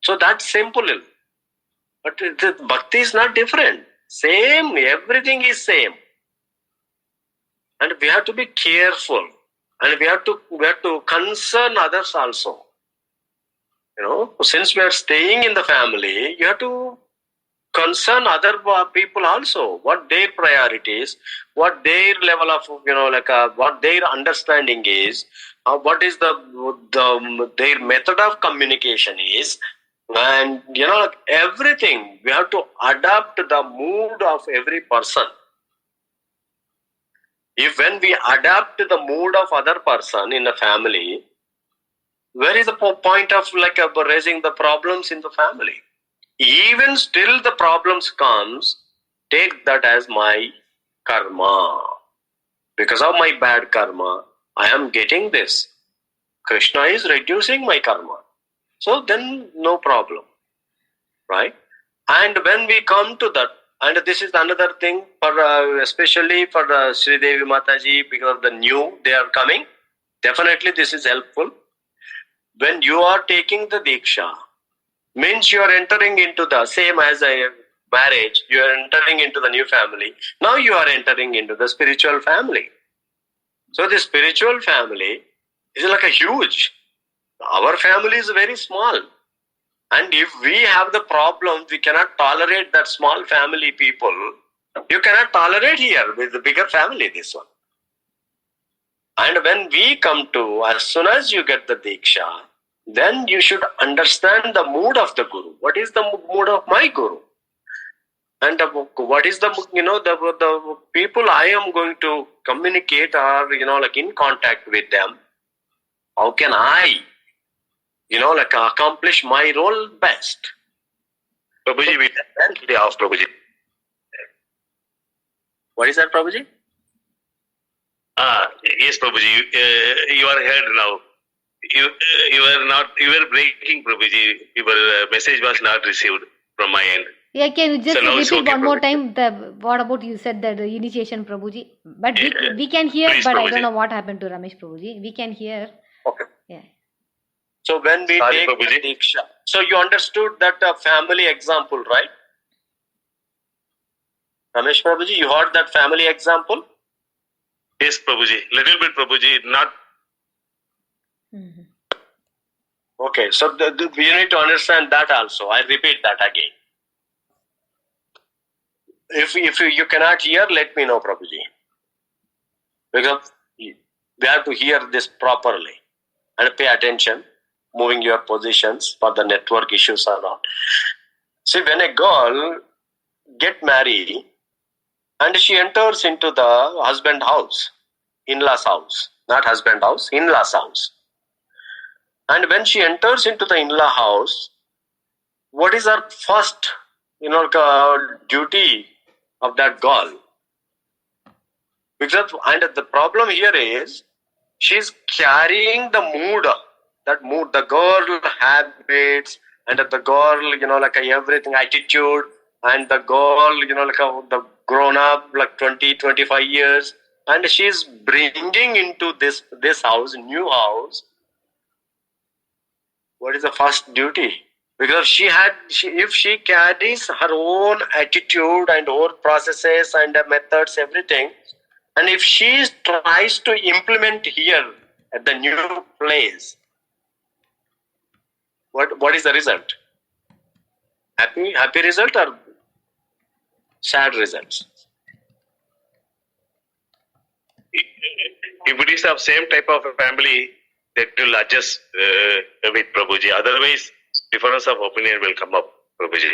So that's simple. But the Bhakti is not different. Same, everything is same. And we have to be careful. And we have to concern others also. Since we are staying in the family, you have to concern other people also. What their priorities, what their level of, what their understanding is, what is their method of communication is, and everything. We have to adapt the mood of every person. If when we adapt the mood of other person in the family, where is the point of raising the problems in the family? Even still the problems comes, take that as my karma. Because of my bad karma, I am getting this. Krishna is reducing my karma. So then no problem. Right? And when we come to that, and this is another thing, for especially for Sri Devi Mataji, because the new they are coming, definitely this is helpful. When you are taking the Diksha, means you are entering into the same as a marriage, you are entering into the new family. Now you are entering into the spiritual family. So the spiritual family is like a huge. Our family is very small. And if we have the problem, we cannot tolerate that small family people. You cannot tolerate here with the bigger family, this one. And when we come to, as soon as you get the Diksha, then you should understand the mood of the Guru. What is the mood of my Guru? And what is the, the people I am going to communicate or, in contact with them? How can I, accomplish my role best? Prabhuji, we can today off, Prabhuji. What is that, Prabhuji? Yes, Prabhuji. You are heard now. You were breaking, Prabhuji. Your message was not received from my end. Yeah, can you just So repeat okay, one more Prabhuji. time? What about you said that the initiation, Prabhuji? But we can hear, Please, but I Prabhuji. don't know what happened to Ramesh, Prabhuji. We can hear. Okay. Yeah. So when we Sorry, take Prabhuji. the Diksha, so you understood that family example, right? Ramesh Prabhuji, you heard that family example? Yes, Prabhuji. Little bit, Prabhuji. Not. Mhm. Okay, so you need to understand that also. I repeat that again. If you cannot hear, let me know, Prabhuji. Because we have to hear this properly and pay attention, moving your positions for the network issues or not. See, when a girl get married and she enters into the husband house, in-laws house, not husband house, in-laws house. And when she enters into the in-law house, what is her first, duty of that girl? Because, and the problem here is, she's carrying the mood, the girl habits, and the girl, everything attitude, and the girl, the grown up, 20, 25 years, and she's bringing into this house, new house. What is the first duty? Because if she carries her own attitude and own processes and methods, everything, and if she tries to implement here at the new place, what is the result? Happy result or sad results? If it is of same type of a family, that will adjust with Prabhuji. Otherwise, difference of opinion will come up, Prabhuji.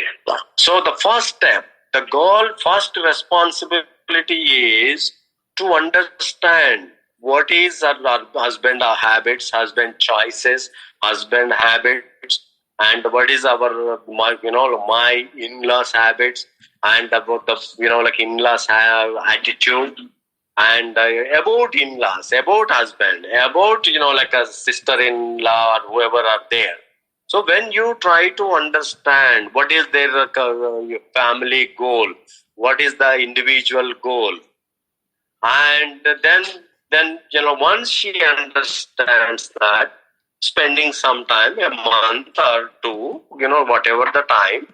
So the first step, the goal, first responsibility is to understand what is our husband habits, husband choices, husband habits, and what is my in-laws habits, and about the in-laws attitude, and about in-laws, about husband, about a sister-in-law or whoever are there. So when you try to understand what is their family goal, what is the individual goal, and then once she understands that, spending some time, a month or two, whatever the time,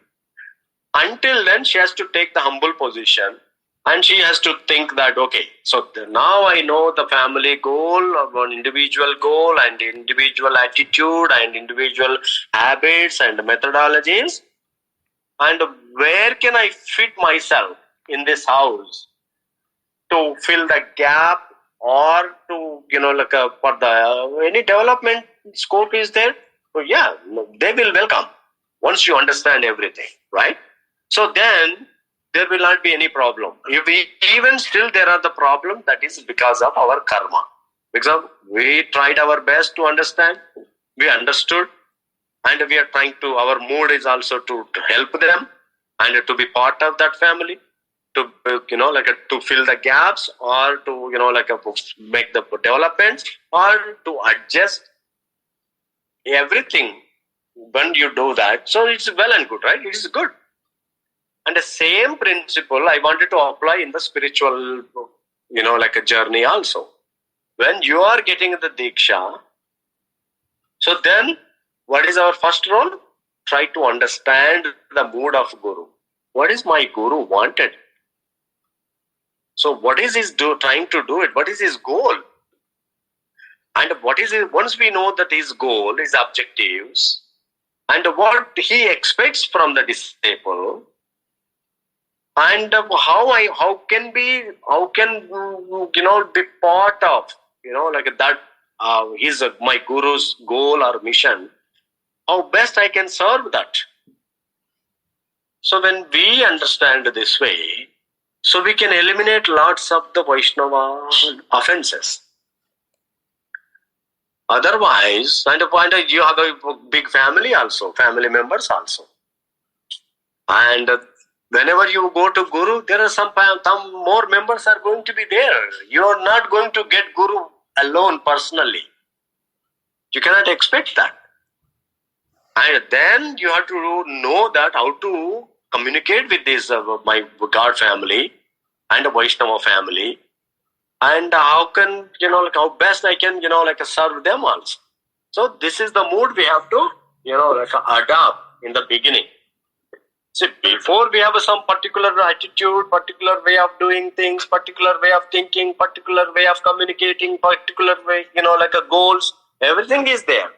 Until then, she has to take the humble position, and she has to think that, okay, so now I know the family goal, one individual goal, and individual attitude, and individual habits and methodologies, and where can I fit myself in this house to fill the gap, or to, for the any development scope is there. So yeah, they will welcome once you understand everything, right? So then there will not be any problem. If even still there are the problem, that is because of our karma. Because we tried our best to understand, we understood, and we are trying to, our mood is also to help them and to be part of that family, to to fill the gaps, or to make the developments, or to adjust everything. When you do that, so it's well and good, right? It is good. And the same principle I wanted to apply in the spiritual, a journey also. When you are getting the Diksha, so then what is our first role? Try to understand the mood of Guru. What is my Guru wanted? So what is his trying to do it? What is his goal? And what is it? Once we know that his goal, his objectives, and what he expects from the disciple, and how can be part of that his my Guru's goal or mission, how best I can serve that. So when we understand this way, so we can eliminate lots of the Vaishnava offenses. Otherwise, and you have a big family also, family members also, and whenever you go to Guru, there are some more members are going to be there. You are not going to get Guru alone personally. You cannot expect that. And then you have to know that how to communicate with this my God family and the Vaishnava family, and how can how best I can serve them also. So this is the mood we have to adopt in the beginning. See, before we have some particular attitude, particular way of doing things, particular way of thinking, particular way of communicating, particular way, goals, everything is there.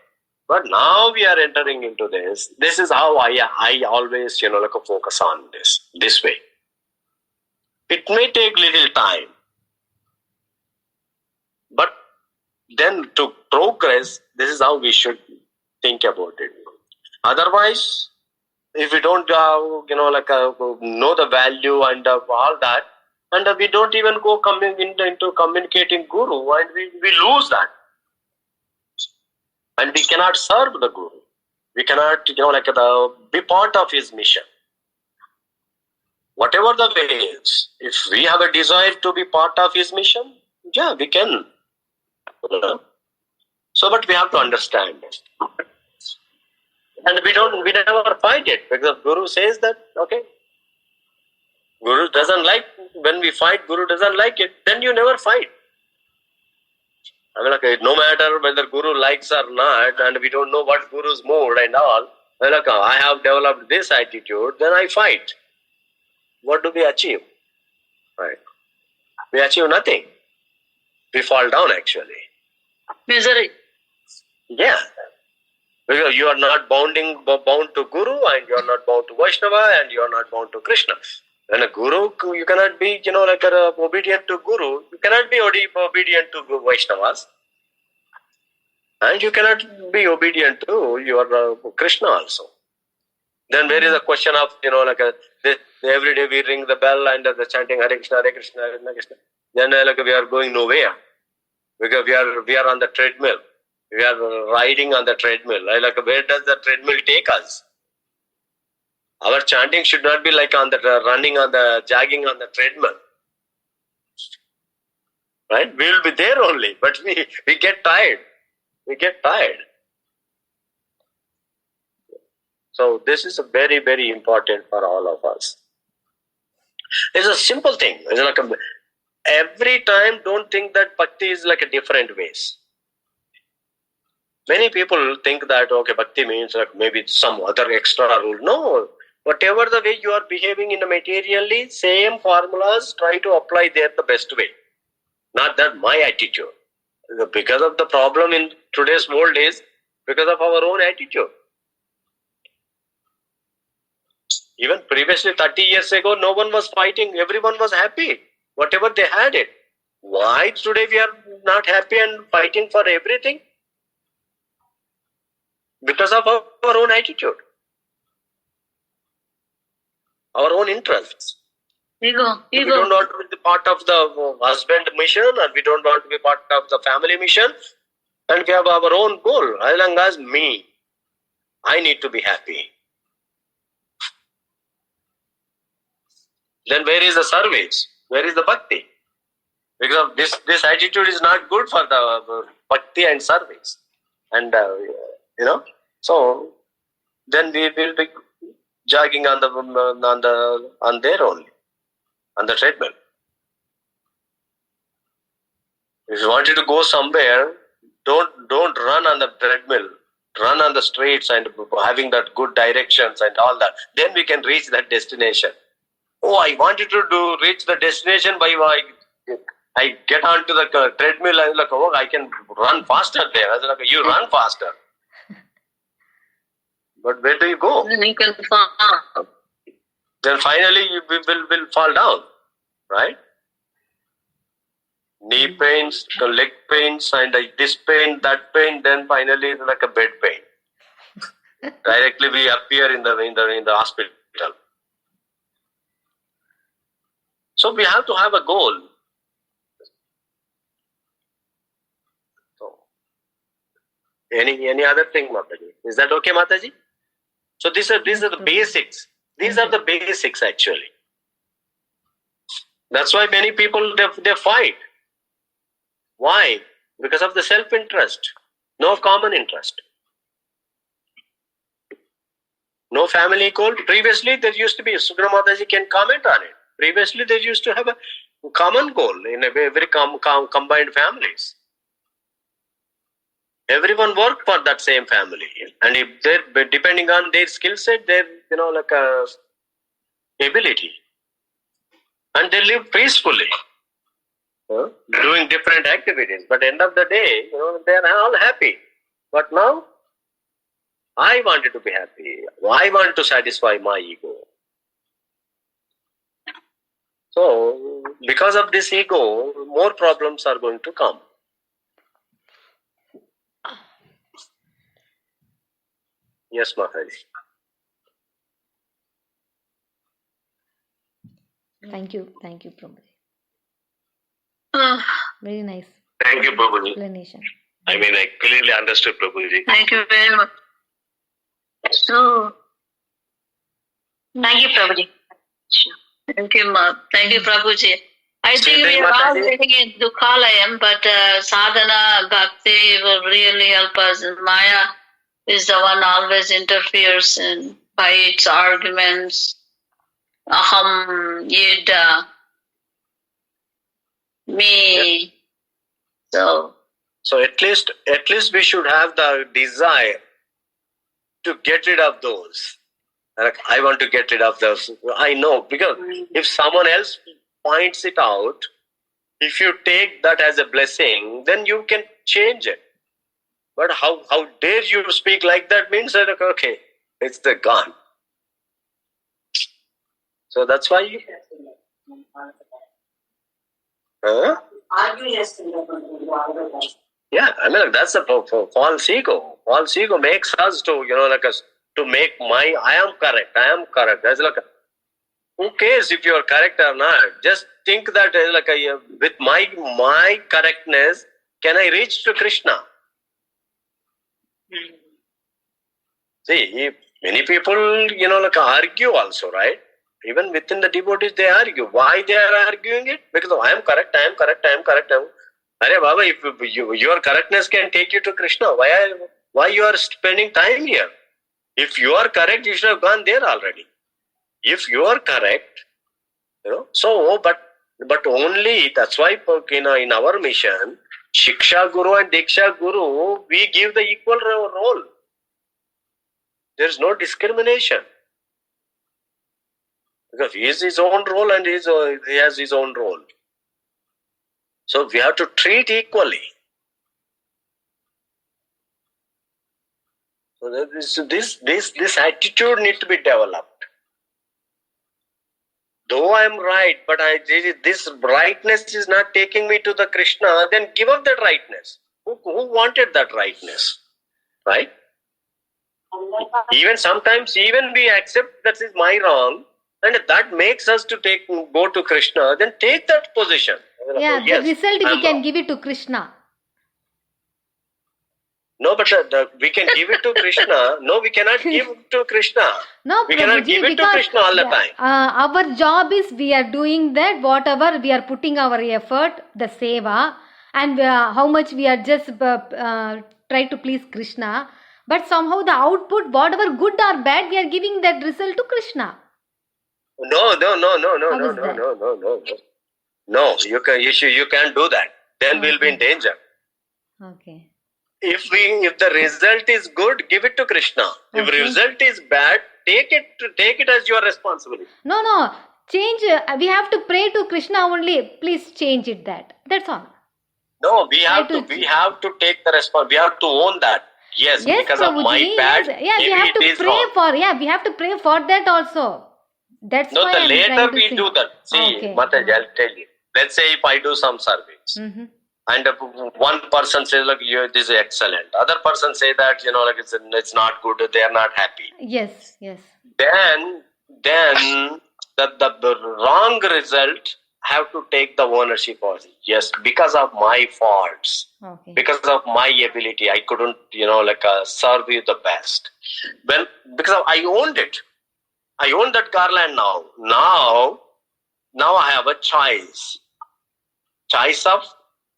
But now we are entering into this. This is how I always, focus on this way. It may take little time, but then to progress, this is how we should think about it. Otherwise, if we don't, know the value and all that, and we don't even go into communicating Guru, and we lose that. And we cannot serve the Guru. We cannot, be part of his mission. Whatever the way is, if we have a desire to be part of his mission, yeah, we can. So, but we have to understand it. And we never fight it, because Guru says that, okay, Guru doesn't like, when we fight, Guru doesn't like it, then you never fight. I mean, no matter whether Guru likes or not, and we don't know what Guru's mood and all, I have developed this attitude, then I fight. What do we achieve? Right? We achieve nothing. We fall down actually. Misery. Yeah. Because you are not bound to Guru, and you are not bound to Vaishnava, and you are not bound to Krishna. When a Guru, you cannot be, obedient to Guru. You cannot be obedient to Vaishnavas. And you cannot be obedient to your Krishna also. Then where is the question of, every day we ring the bell and the chanting Hare Krishna, Hare Krishna, Hare Krishna. Then we are going nowhere. Because we are on the treadmill. We are riding on the treadmill. Where does the treadmill take us? Our chanting should not be like on the jogging on the treadmill. Right? We will be there only, but we get tired. We get tired. So this is very, very important for all of us. It's a simple thing. It's every time, don't think that bhakti is like a different ways. Many people think that, okay, bhakti means maybe some other extra rule. No, Whatever the way you are behaving in the materially, same formulas, try to apply there the best way. Not that my attitude. Because of the problem in today's world is because of our own attitude. Even previously, 30 years ago, no one was fighting. Everyone was happy. Whatever they had it. Why today we are not happy and fighting for everything? Because of our own attitude. Our own interests. Ego. We don't want to be part of the husband mission, and we don't want to be part of the family mission, and we have our own goal. As long as me, I need to be happy. Then where is the service? Where is the bhakti? Because this attitude is not good for the bhakti and service. And so then we will be jogging on there only, on the treadmill. If you wanted to go somewhere, don't run on the treadmill. Run on the streets and having that good directions and all that. Then we can reach that destination. Oh, I wanted to reach the destination by I get onto the treadmill. I was like, oh, I can run faster there. I was like, you run faster. But where do you go? Then you can fall. Then finally you will fall down, right? Knee pains, leg pains, and this pain, that pain. Then finally, it's like a bed pain. Directly we appear in the hospital. So we have to have a goal. So, any other thing, Mataji? Is that okay, Mataji? So these are the basics. These are the basics actually. That's why many people they fight. Why? Because of the self-interest. No common interest. No family goal. Previously there used to be, Sugna Mataji can comment on it. Previously there used to have a common goal in a very combined families. Everyone worked for that same family, and if they're depending on their skill set, their ability, and they live peacefully, doing different activities. But end of the day, they are all happy. But now, I wanted to be happy. I want to satisfy my ego. So, because of this ego, more problems are going to come. Yes, Maharaj. Thank you, Prabhuji. Oh, Very nice Thank you, Prabhuji. explanation. I mean, I clearly understood, Prabhuji. thank you very much. So, Thank you, Prabhuji. thank you, thank you, Prabhuji. I think Sri we are all Mataji. getting in Dukhalayam, but sadhana, bhakti will really help us. And Maya is the one always interferes in fights, arguments, aham, yida, me. So at least we should have the desire to get rid of those. Like, I want to get rid of those. I know, because if someone else points it out, if you take that as a blessing, then you can change it. But how dare you speak like that means that, okay, it's the gone. So that's why you... Huh? Yeah, I mean, that's the false ego. False ego makes us to, to make I am correct. That's like, who cares if you are correct or not? Just think that with my correctness, can I reach to Krishna? See, many people, argue also, right? Even within the devotees, they argue. Why they are arguing it? Because I am correct. Arey Baba, if your correctness can take you to Krishna, why you are spending time here? If you are correct, you should have gone there already. If you are correct, but only, that's why in our mission, Shiksha Guru and Diksha Guru, we give the equal role. There is no discrimination. Because he is his own role and he has his own role. So we have to treat equally. So this attitude needs to be developed. Though I am right, but this rightness is not taking me to the Krishna, then give up that rightness. Who wanted that rightness? Right? Even sometimes, even we accept that is my wrong, and that makes us to go to Krishna, then take that position. Yeah, Yes, the result I'm we can wrong. give it to Krishna. No, but we can give it to Krishna. No, we cannot give it to Krishna. No, We cannot Prabhuji, give it to because Krishna all the time. our job is we are doing that, whatever we are putting our effort, the seva, and how much we are just try to please Krishna. But somehow the output, whatever good or bad, we are giving that result to Krishna. No. How is that? No, you can't do that. Then we'll be in danger. Okay. If the result is good, give it to Krishna. If Okay. result is bad, take it as your responsibility. No. Change. We have to pray to Krishna only. Please change it. That's all. No, we have to to take the responsibility. We have to own that. Yes, Yes, because of my Prabhuji. bad, Yes. Yeah, we maybe have to it is pray wrong. for. Yeah, we have to pray for that also. That's No, why the I'm later trying to we say. do that. See, Okay. Mataji, I'll tell you. Let's say if I do some service, Mm-hmm. and one person says, "Look, this is excellent." Other person say that it's not good. They are not happy. Yes. Then the wrong result have to take the ownership of it. Yes, because of my faults, Okay. because of my ability, I couldn't serve you the best. Well, because I owned it. I own that garland now. Now I have a choice of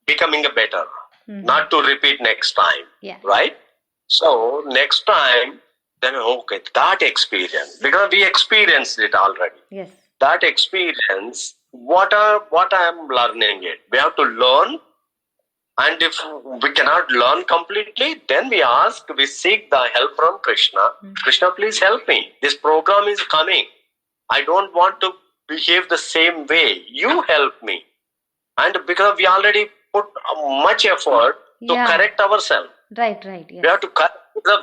becoming a better, Mm-hmm. not to repeat next time. Yeah. Right? So next time, then okay, that experience, because we experienced it already. Yes. That experience, what I am learning it. We have to learn, and if we cannot learn completely, then we seek the help from Krishna. Mm-hmm. Krishna, please help me. This program is coming. I don't want to behave the same way. You help me. And because we already put much effort to Yeah. correct ourselves. Right. Yes.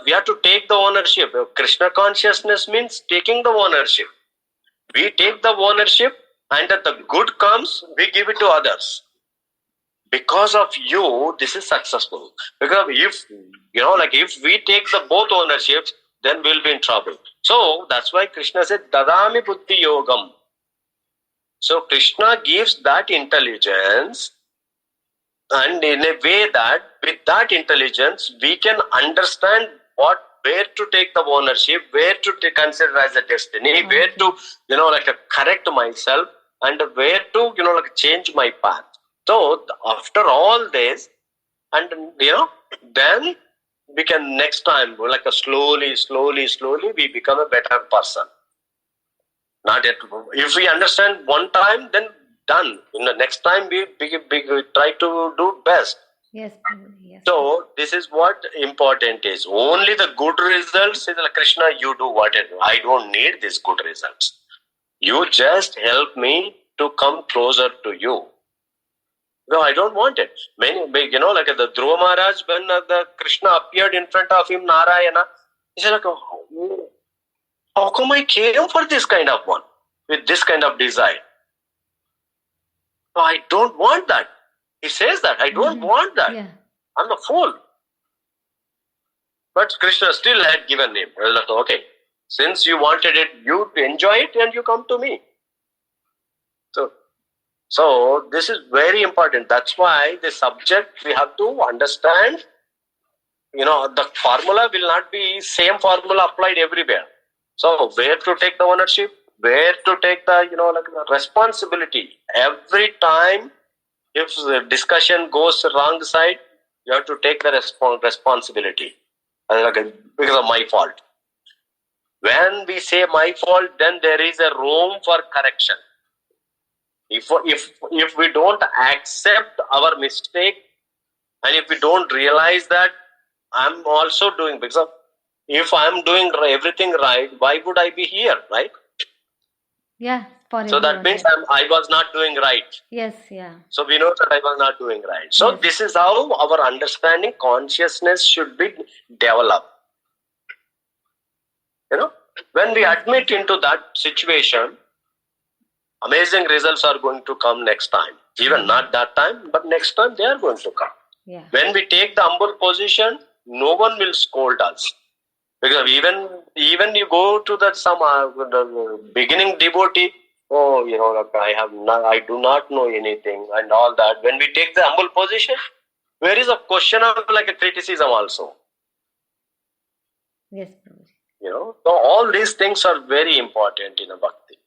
We have to take the ownership. Krishna consciousness means taking the ownership. We take the ownership, and if the good comes, we give it to others. Because of you, this is successful. Because if we take the both ownerships, then we'll be in trouble. So that's why Krishna said, Dadami Buddhi Yogam. So Krishna gives that intelligence, and in a way that with that intelligence we can understand where to take the ownership, where to consider as a destiny, where to correct myself, and where to change my path. So after all this, and then we can next time slowly we become a better person. Not yet. If we understand one time, then done. Next time we try to do best. Yes. Yes. So this is what important is. Only the good results is Krishna. You do whatever. I don't need these good results. You just help me to come closer to you. No, I don't want it. Many, like the Dhruva Maharaj, when the Krishna appeared in front of him, Narayana, he said, how come I came for this kind of one, with this kind of desire? No, I don't want that. He says that, I don't want that. Yeah. I'm a fool. But Krishna still had given him. He was like, okay, since you wanted it, you enjoy it and you come to me. So this is very important. That's why the subject we have to understand. The formula will not be same formula applied everywhere. So where to take the ownership, where to take the the responsibility. Every time, if the discussion goes wrong side, you have to take the responsibility. Because of my fault. When we say my fault, then there is a room for correction. If we don't accept our mistake, and if we don't realize that I'm also doing, because if I'm doing everything right, why would I be here, right? Yeah, for So that everyone. means I was not doing right. Yes, yeah. So we know that I was not doing right. So Yes. this is how our understanding, consciousness should be developed. When we admit into that situation, amazing results are going to come next time. Even not that time, but next time they are going to come. Yeah. When we take the humble position, no one will scold us. Because even you go to that some the beginning devotee, I do not know anything and all that. When we take the humble position, there is a question of like a criticism also. Yes, Prabhuji. So all these things are very important in a bhakti.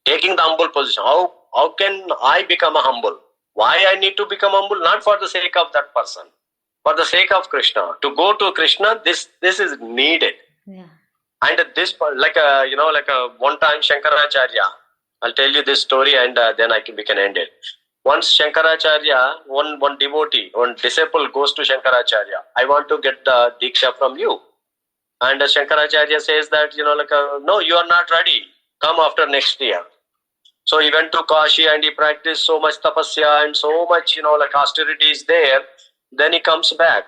Taking the humble position. How can I become a humble? Why I need to become humble? Not for the sake of that person, for the sake of Krishna. To go to Krishna, this is needed. Yeah. And this, like a one time Shankaracharya. I'll tell you this story and then we can end it. Once Shankaracharya, one devotee, one disciple goes to Shankaracharya. I want to get the Diksha from you. And Shankaracharya says that, no, you are not ready. Come after next year. So he went to Kashi and he practiced so much tapasya and so much, austerity is there. Then he comes back.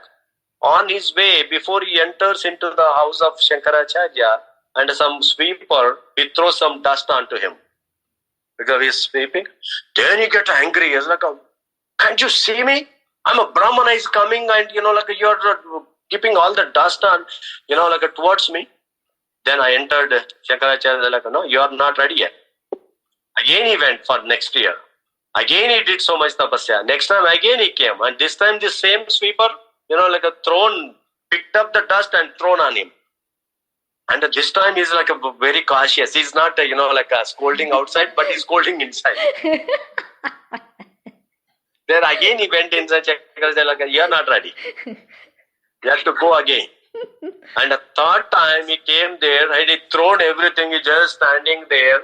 On his way, before he enters into the house of Shankaracharya, and some sweeper, he throws some dust onto him. Because he's sweeping. Then he gets angry. He's like, can't you see me? I'm a Brahmana, he's coming and, you're keeping all the dust on, towards me. Then I entered Shankaracharya, no, you are not ready yet. Again he went for next year. Again he did so much tapasya. Next time again he came. And this time the same sweeper, picked up the dust and thrown on him. And this time he's very cautious. He's not, scolding outside, but he's scolding inside. Then again he went inside, you're not ready. You have to go again. And the third time he came there and he thrown everything. He just standing there.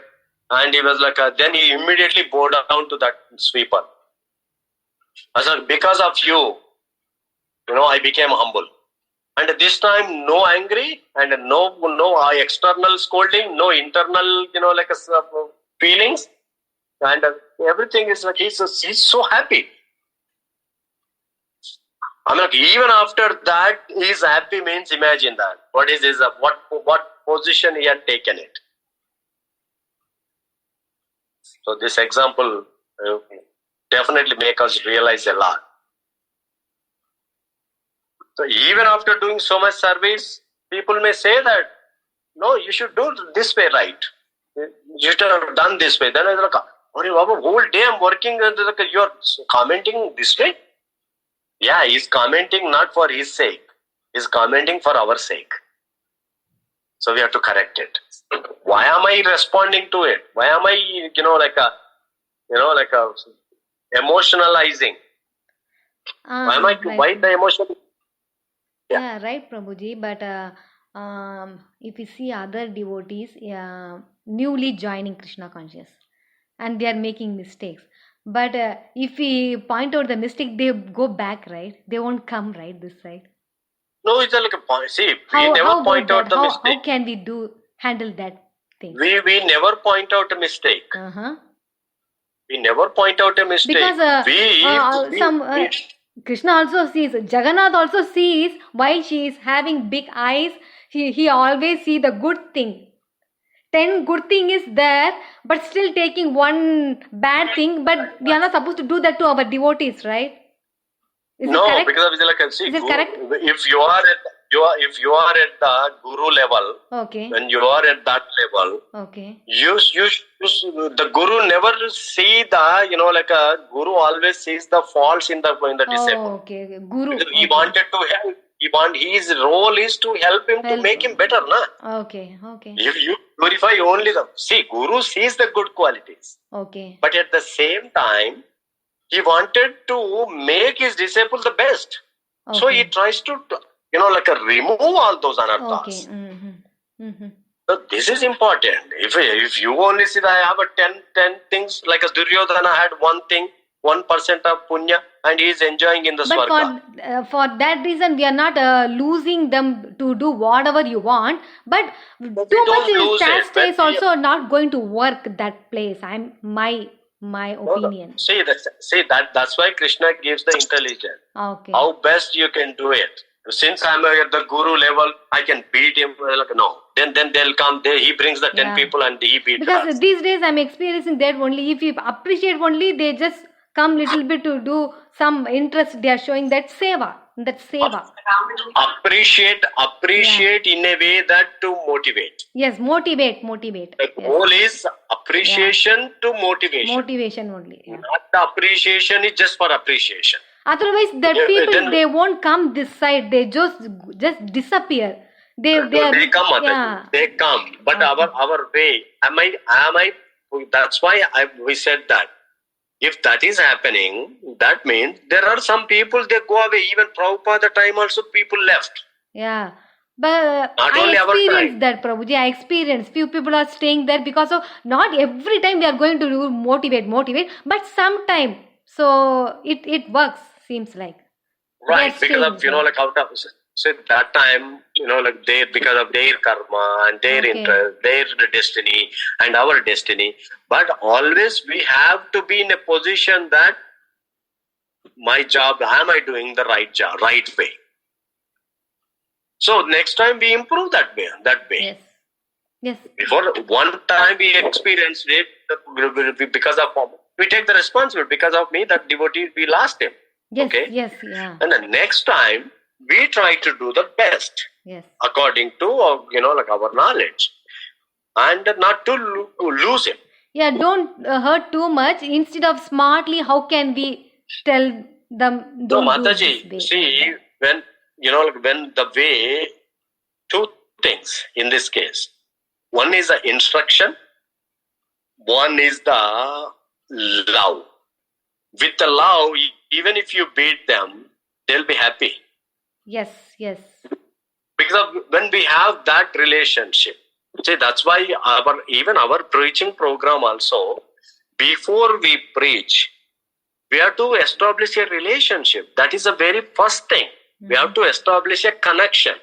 And he was then he immediately bowed down to that sweeper. I said, because of you, I became humble. And this time, no angry and no external scolding, no internal, feelings. And everything is he's so happy. Even after that, he's happy means imagine that. What is his, what position he had taken it. So this example definitely make us realize a lot. So even after doing so much service, people may say that, no, you should do this way right. You should have done this way. Then I was whole day I'm working and you're commenting this way? Yeah, he's commenting not for his sake. He's commenting for our sake. So we have to correct it. Why am I responding to it? Why am I, emotionalizing? Why the emotion? Yeah, right, Prabhuji. But if you see other devotees newly joining Krishna conscious and they are making mistakes. But if we point out the mistake, they go back, right? They won't come, right, this side. No, it's like a point. See, we never point out the mistake. How can we handle that thing? We never point out a mistake. We never point out a mistake. Because Krishna also sees, Jagannath also sees why she is having big eyes. He always see the good thing. 10 good thing is there, but still taking one bad thing. But we are not supposed to do that to our devotees, right? Is it correct? Because is it correct? If you are at the guru level, okay. When you are at that level, okay. The guru never see the guru always sees the faults in the disciple. Oh, okay. Guru. He wanted to help. His role is to help him to make him better, na? Okay. If you glorify only guru sees the good qualities. Okay. But at the same time, he wanted to make his disciple the best. Okay. So he tries to, remove all those anarthas. Okay. So this is important. If you only see that I have 10 things, like a Duryodhana had one thing, 1% of punya, and he is enjoying in the But swarga. for that reason, we are not losing them to do whatever you want. But But too we much don't lose it. chastity is When we- also not going to work that place. I'm my No. opinion. See that's why Krishna gives the intelligence. Okay. How best you can do it. Since I'm at the guru level, I can beat him. Like, no. Then they'll come. He brings the 10 Yeah. people and he beats Because us. these days I'm experiencing that only. If you appreciate only, they just come little bit to do some interest. They are showing that seva. That seva. Appreciate in a way that to motivate. Yes, motivate. The Yes. goal is appreciation to motivation. Motivation only. Yeah. Not the appreciation is just for appreciation. Otherwise, that Yeah, people then- they won't come this side. They just disappear. They They come, Mataji. yeah. They come. But our way, am I? That's why we said that. If that is happening, that means there are some people they go away. Even Prabhupada time also people left. Yeah. But Not I only our experienced time. that, Prabhuji. I experienced. Few people are staying there because of not every time we are going to do motivate, but sometime. So it works, seems like. Right, Yes, because of, still, like out of, so that time, like they, because of their karma and their Okay. interest, their destiny and our destiny. But always we have to be in a position that my job, am I doing the right job, right way? So next time we improve that way. Yes. Yes. Before one time we experienced it because of, we take the responsibility because of me, that devotee, we lost him. Yes. Okay. Yes. Yeah. And the next time we try to do the best Yes. according to like our knowledge, and not to lose him. Yeah. Don't hurt too much. Instead of smartly, how can we tell them? So Don't do this Mataji, way. see, when when the way, two things in this case. One is the instruction, one is the love. With the love, even if you beat them, they'll be happy. Yes. Yes. Because of when we have that relationship, see, that's why even our preaching program also, before we preach, we have to establish a relationship. That is the very first thing. We have to establish a connection.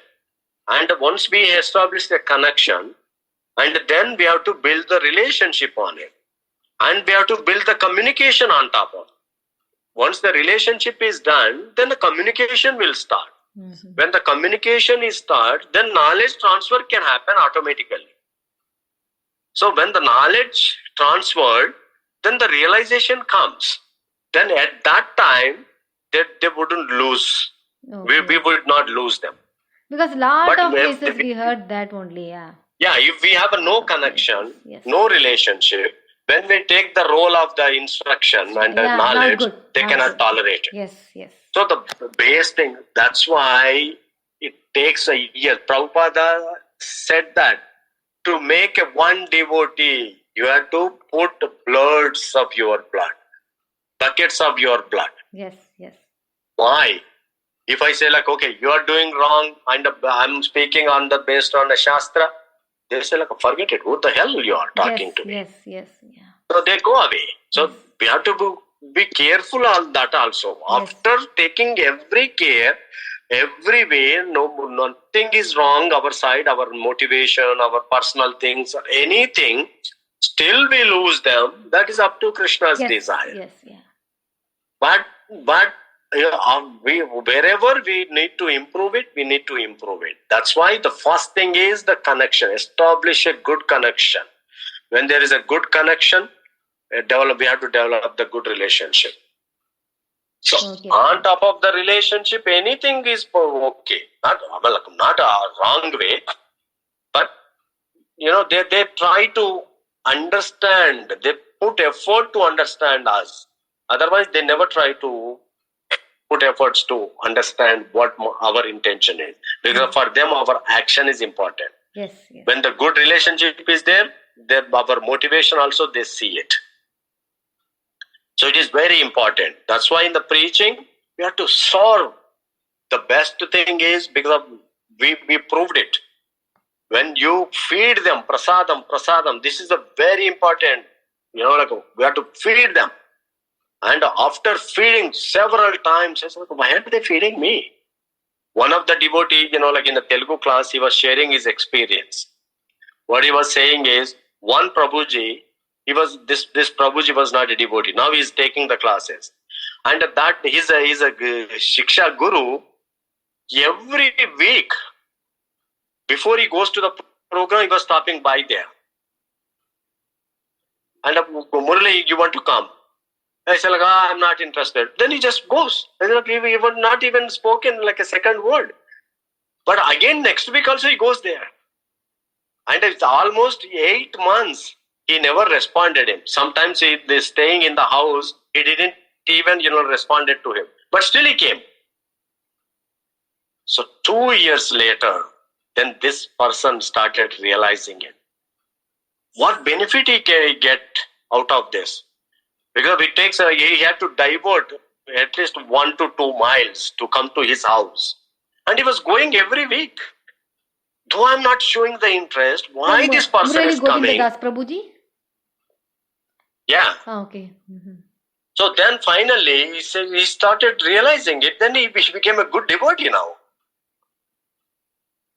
And once we establish the connection, and then we have to build the relationship on it. And we have to build the communication on top of it. Once the relationship is done, then the communication will start. Mm-hmm. When the communication is started, then knowledge transfer can happen automatically. So when the knowledge transferred, then the realization comes. Then at that time, they wouldn't lose. Okay. We would not lose them. Because lot But of if places we- we heard that only. Yeah. Yeah, if we have a no connection, Yes. no relationship, when we take the role of the instruction and the Yeah, not knowledge, good. they Not cannot good. tolerate it. Yes. Yes. So the base thing, that's why it takes a year. Prabhupada said that to make a one devotee, you have to put bloods of your blood, buckets of your blood. Yes. Yes. Why? If I say like, okay, you are doing wrong, and I'm speaking on the based on the Shastra, they say like, forget it. Who the hell you are talking Yes. to me? Yes. Yes. Yeah. So they go away. So we have to be careful on that also. Yes. After taking every care, every way, nothing is wrong. Our side, our motivation, our personal things, anything, still we lose them. That is up to Krishna's Yes. desire. Yes. Yeah. But wherever we need to improve it, we need to improve it. That's why the first thing is the connection. Establish a good connection. When there is a good connection, we have to develop the good relationship. So Okay. on top of the relationship, anything is okay. Not a wrong way, but they try to understand. They put effort to understand us. Otherwise, they never try to put efforts to understand what our intention is. Because for them, our action is important. Yes. Yes. When the good relationship is there, our motivation also, they see it. So it is very important. That's why in the preaching, we have to solve. The best thing is because we proved it. When you feed them, prasadam, this is a very important, we have to feed them. And after feeding several times, I said, why are they feeding me? One of the devotee, in the Telugu class, he was sharing his experience. What he was saying is, one Prabhuji, this Prabhuji was not a devotee. Now he is taking the classes. And that he's a Shiksha Guru. Every week, before he goes to the program, he was stopping by there. And Murali, you want to come? I said, I'm not interested. Then he just goes. He was not even spoken like a second word. But again, next week also he goes there. And it's almost 8 months, he never responded him. Sometimes he is staying in the house, he didn't even, responded to him. But still he came. So 2 years later, then this person started realizing it. What benefit he can get out of this? Because it takes, he had to divert at least 1 to 2 miles to come to his house. And he was going every week. Though I'm not showing the interest, why this person is coming? Das Prabhuji? Yeah. Okay. Mm-hmm. So then finally, he started realizing it. Then he became a good devotee now.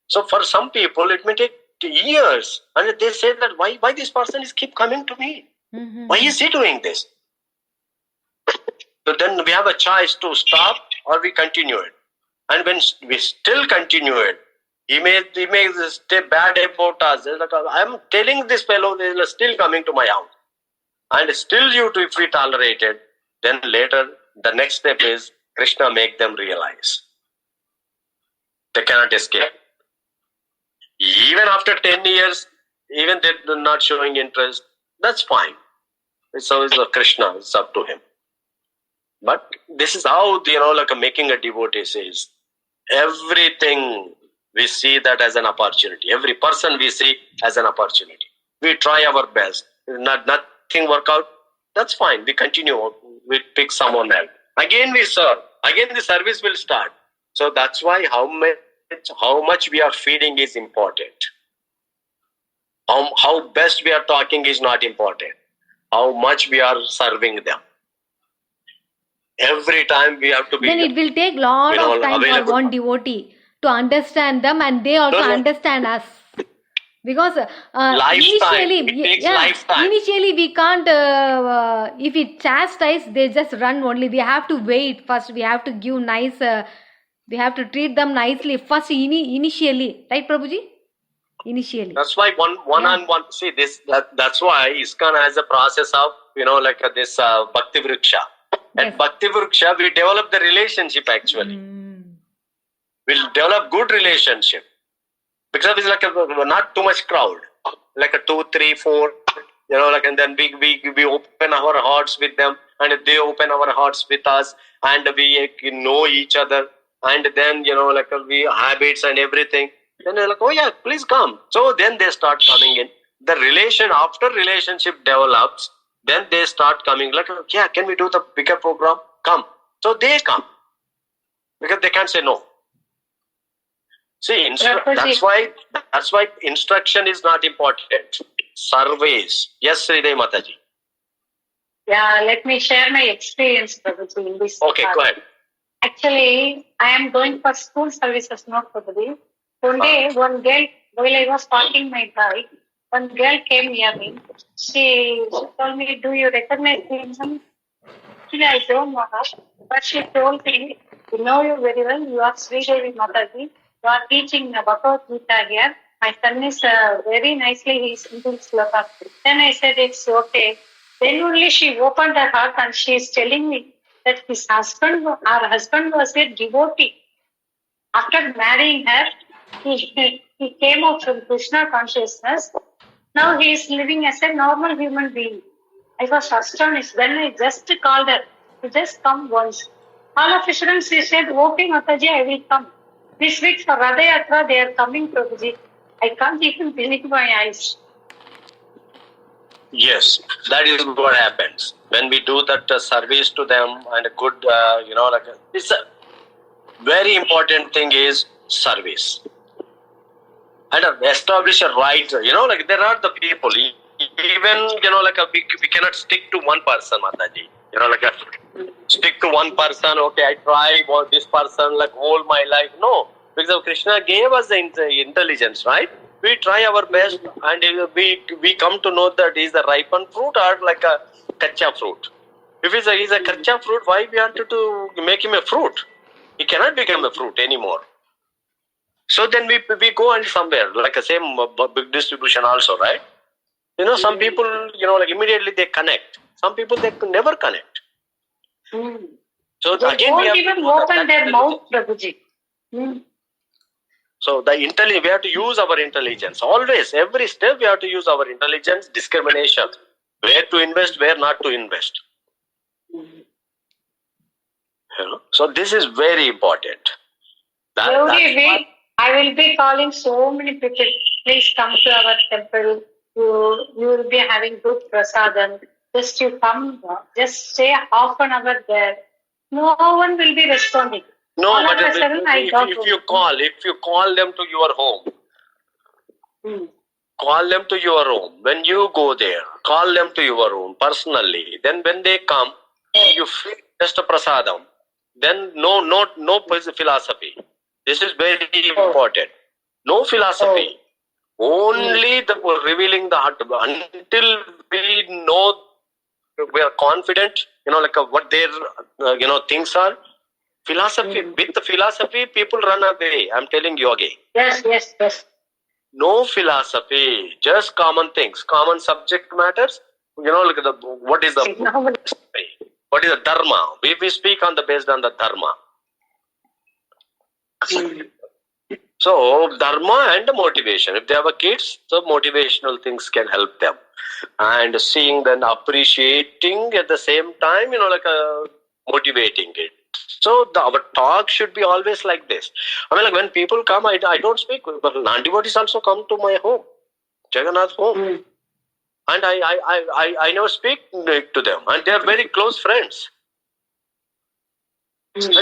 So for some people, it may take years. And they say that why this person is keep coming to me? Mm-hmm. Why is he doing this? So then we have a choice to stop or we continue it. And when we still continue it, he may stay bad about us. Like, I'm telling this fellow, they are still coming to my house. And still if we tolerate it, then later the next step is Krishna make them realize. They cannot escape. Even after 10 years, even they're not showing interest, that's fine. So is Krishna, it's up to him. But this is how, making a devotee says, everything we see that as an opportunity. Every person we see as an opportunity. We try our best. Nothing work out, that's fine. We continue. We pick someone else. Again we serve. Again the service will start. So that's why how much we are feeding is important. How best we are talking is not important. How much we are serving them. Every time we have to be... Then it will take lot of time available. for one devotee to understand them, and they also understand us. Because Lifetime. It takes lifetime. Initially we can't, if it chastise, they just run only. We have to wait first. We have to give nice, we have to treat them nicely first initially. Right, Prabhuji? Initially. That's why one-on-one. See, that's why ISKCON has a process of, this Bhakti Vriksha. At Bhakti Vriksha, we develop the relationship actually. We'll develop good relationship. Because it's like not too much crowd. Like a 2, 3, 4, and then we open our hearts with them, and they open our hearts with us, and we know each other, and then, we habits and everything. Then they're like, oh yeah, please come. So then they start coming in. After relationship develops, then they start coming like, yeah, can we do the bigger program? Come. So they come. Because they can't say no. See, that's why instruction is not important. Surveys. Yes, Sridevi Mataji. Yeah, let me share my experience, Prabhuji, in this. Okay, go ahead. Actually, I am going for school services, not Prabhuji. One day, one girl, while I was parking my bike, one girl came near me. She told me, do you recognize him? Actually, I don't know her. But she told me, we know you very well. You are Sridevi Mataji. You are teaching Bhagavad Gita here. My son is very nicely, he is into sloka. Then I said, it's okay. Then only she opened her heart and she is telling me that her husband was a devotee. After marrying her, he came out from Krishna consciousness. Now he is living as a normal human being. I was astonished. Then I just called her to just come once. All of a sudden she said, okay Mataji, I will come. This week for Radha Yatra, they are coming, Prabhuji. I can't even believe my eyes. Yes, that is what happens. When we do that service to them and a good, it's a very important thing is service. And establish a right, there are the people, even, we cannot stick to one person, Mataji. Like stick to one person. Okay, I try this person like whole my life. No, because Krishna gave us the intelligence, right? We try our best, and we come to know that is the ripened fruit or like a kacha fruit. If he's a kacha fruit, why we wanted to make him a fruit? He cannot become a fruit anymore. So then we go and somewhere like a same big distribution also, right? Some people like immediately they connect. Some people they never connect. So they again won't we have even open their mouth, Prabhuji. So we have to use our intelligence. Always, every step we have to use our intelligence, discrimination. Where to invest, where not to invest. So this is very important. I will be calling so many people. Please come to our temple. You will be having good prasadam. Just you come, just stay half an hour there. No one will be responding. No, but if you call them to your home, call them to your home. When you go there, call them to your home personally. Then when they come, you feel just a prasadam. Then no philosophy. This is very important. No philosophy. Only the revealing the heart. Until we know, we are confident. Like what their things are. Philosophy, with the philosophy, people run away. I'm telling you again. Yes. No philosophy, just common things, common subject matters. Like what is the dharma? We speak based on the dharma. So dharma and motivation. If they have kids, so motivational things can help them, and seeing then appreciating at the same time, like motivating it. So our talk should be always like this. Like when people come, I don't speak, but non-devotees also come to my home, Jagannath home, and I never speak to them, and they are very close friends. And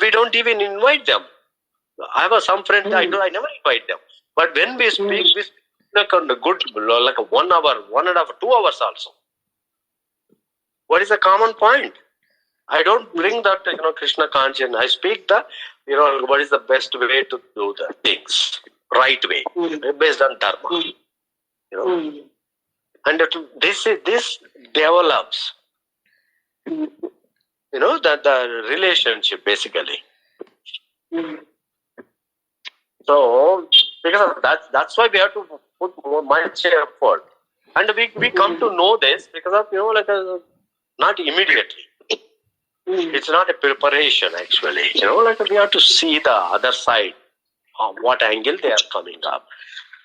we don't even invite them. I have some friends I never invite them, but when we speak like on the good, like a 1 hour, 1.5, 2 hours also. What is the common point? I don't bring that Krishna consciousness. I speak the what is the best way to do the things, right way, based on dharma. And this develops the relationship basically. So because of that's why we have to put much effort, and we come to know this because of not immediately. It's not a preparation actually. Like we have to see the other side, what angle they are coming up.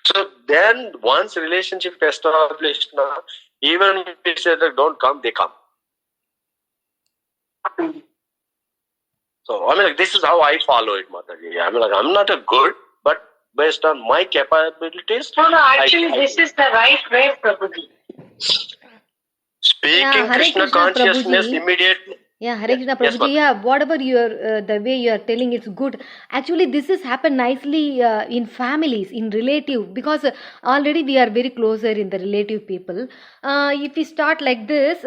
So then once relationship established now, even if we say that don't come, they come. So this is how I follow it, Mataji. I'm not a good, but based on my capabilities. No, actually this is the right way, Prabhuji. Speaking Krishna consciousness Prabhuji. Immediately. Yeah, Hare Krishna Prabhuji, whatever the way you are telling, it's good. Actually, this has happened nicely in families, in relative, because already we are very closer in the relative people. If we start like this,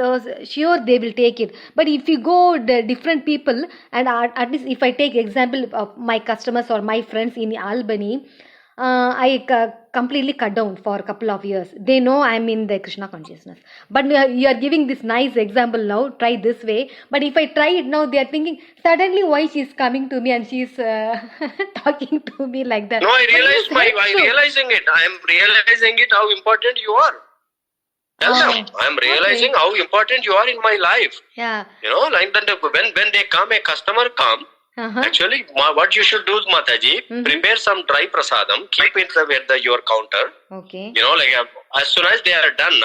sure they will take it. But if you go the different people, and at least if I take example of my customers or my friends in Albany, I completely cut down for a couple of years. They know I'm in the Krishna consciousness. But you are giving this nice example now, try this way. But if I try it now, they are thinking, suddenly why she's coming to me and she's talking to me like that. No, I'm realizing it. I am realizing it how important you are. Tell them, I am realizing how important you are in my life. Yeah. Like that when they come, a customer come, actually, what you should do, Mataji, prepare some dry prasadam, keep it with your counter. Okay. Like as soon as they are done,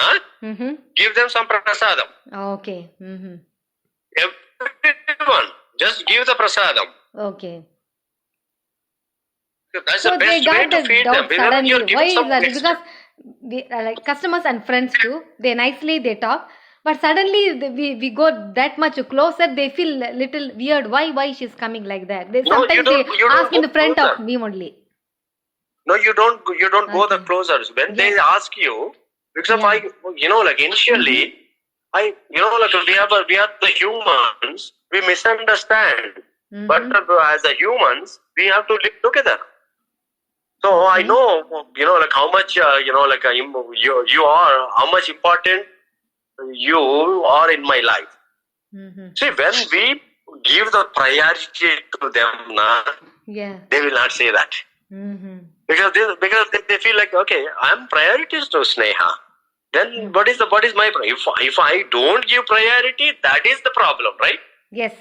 give them some prasadam. Okay. Everyone, just give the prasadam. Okay. That's the best way to feed them. Suddenly. Why is that? Because we, like customers and friends too, they talk. But suddenly we go that much closer, they feel a little weird. Why she's coming like that? Sometimes they ask in the front of me only. No, you don't go the closer. When they ask you, because of initially, we are the humans, we misunderstand. But as a humans, we have to live together. So I know, how much, you are, how much important you are in my life. See, when we give the priority to them, they will not say that. Because they feel like, okay, I'm priorities to Sneha. Then what is my priority? If I don't give priority, that is the problem, right? Yes.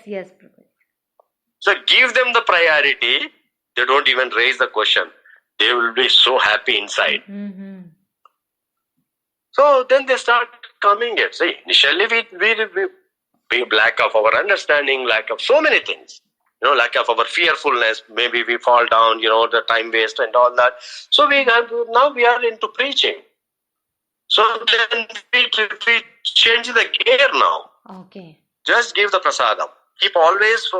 So give them the priority. They don't even raise the question. They will be so happy inside. So then they start coming it. See, initially we lack of our understanding, lack of so many things. Lack of our fearfulness. Maybe we fall down. The time waste and all that. So now we are into preaching. So then we change the gear now. Okay. Just give the prasadam. Keep always.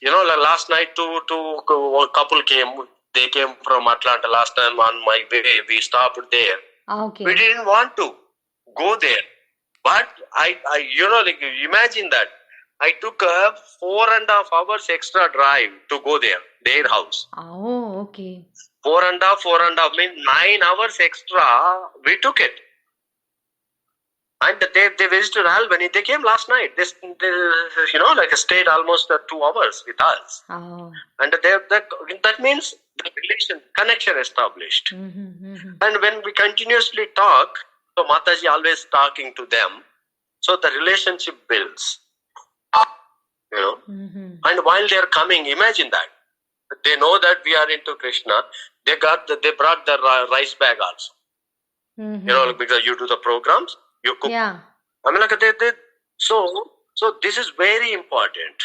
Last night a couple came. They came from Atlanta last time on my way. We stopped there. Okay. We didn't want to go there. But I imagine that. I took a 4.5 hours extra drive to go there, their house. Oh, okay. 4.5 means 9 hours extra. We took it. And they visited Albany. They came last night. They stayed almost 2 hours with us. Oh. And that means the connection established. And when we continuously talk, so Mataji always talking to them, so the relationship builds. And while they are coming, imagine that. They know that we are into Krishna. They brought the rice bag also. Because you do the programs, you cook. Yeah. I mean, so this is very important.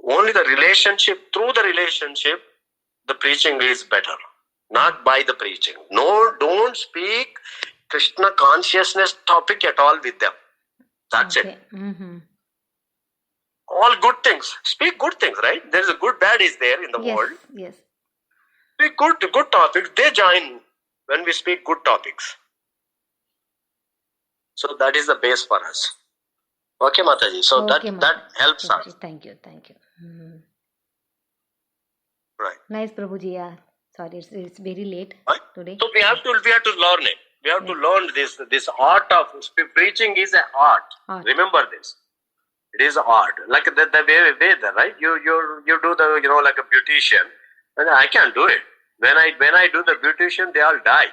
Only the relationship, through the relationship, the preaching is better. Not by the preaching. No, don't speak Krishna consciousness topic at all with them. That's it. All good things. Speak good things, right? There's a good, bad is there in the world. Yes. Speak good topics. They join when we speak good topics. So that is the base for us. Okay, Mataji. So that helps Prabhuji. us. Thank you. Right. Nice, Prabhuji. Yeah. Sorry, it's very late today. So we have to learn it. We have to learn this art of preaching is an art. Remember this. It is art. Like the way there, right? You do the like a beautician, and I can't do it. When I do the beautician, they all die.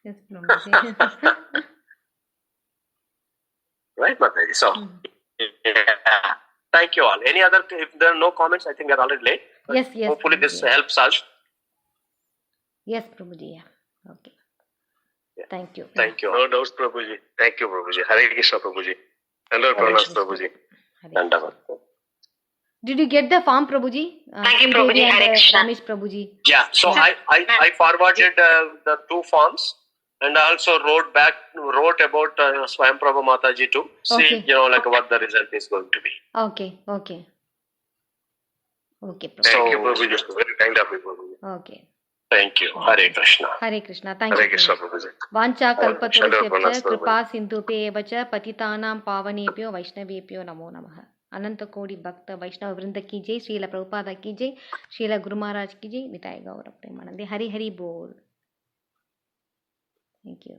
Yes, Prabhuji. Right, Mataji. So thank you all. Any other? If there are no comments, I think we are already late. Yes. Hopefully Prabhuji. this helps us. Yes, Prabhuji. Yeah. Okay. Thank you. Thank you. No doubts, Prabhuji. Thank you, Prabhuji. Hare Krishna, Prabhuji. Hare Krishna, Prabhuji. Dandavat. Did you get the form, Prabhuji? Thank you, Prabhuji. Hare Krishna. Ramesh Prabhuji. Yeah. So I forwarded the 2 forms, and I also wrote about Swayam Prabhu Mataji too. See, like what the result is going to be. Okay, Prabhuji. Thank you, Prabhuji. Very kind of you, Prabhuji. Okay. Thank you. Hare Krishna. Hare Krishna. Thank Hare you. Krishna, Prabhuji. Vancha kalpatarusya Prabhuji. kripa sindhupe eva cha patitanam pavanebhyo vaishnavebhyo namo namah. अनंत कोटि भक्त वैष्णव वृंद की जय, श्रील प्रभुपादा की जय, श्रील गुरु महाराज की जय, निताय गौर प्रेमानंदे। हरि हरि बोल। Thank you.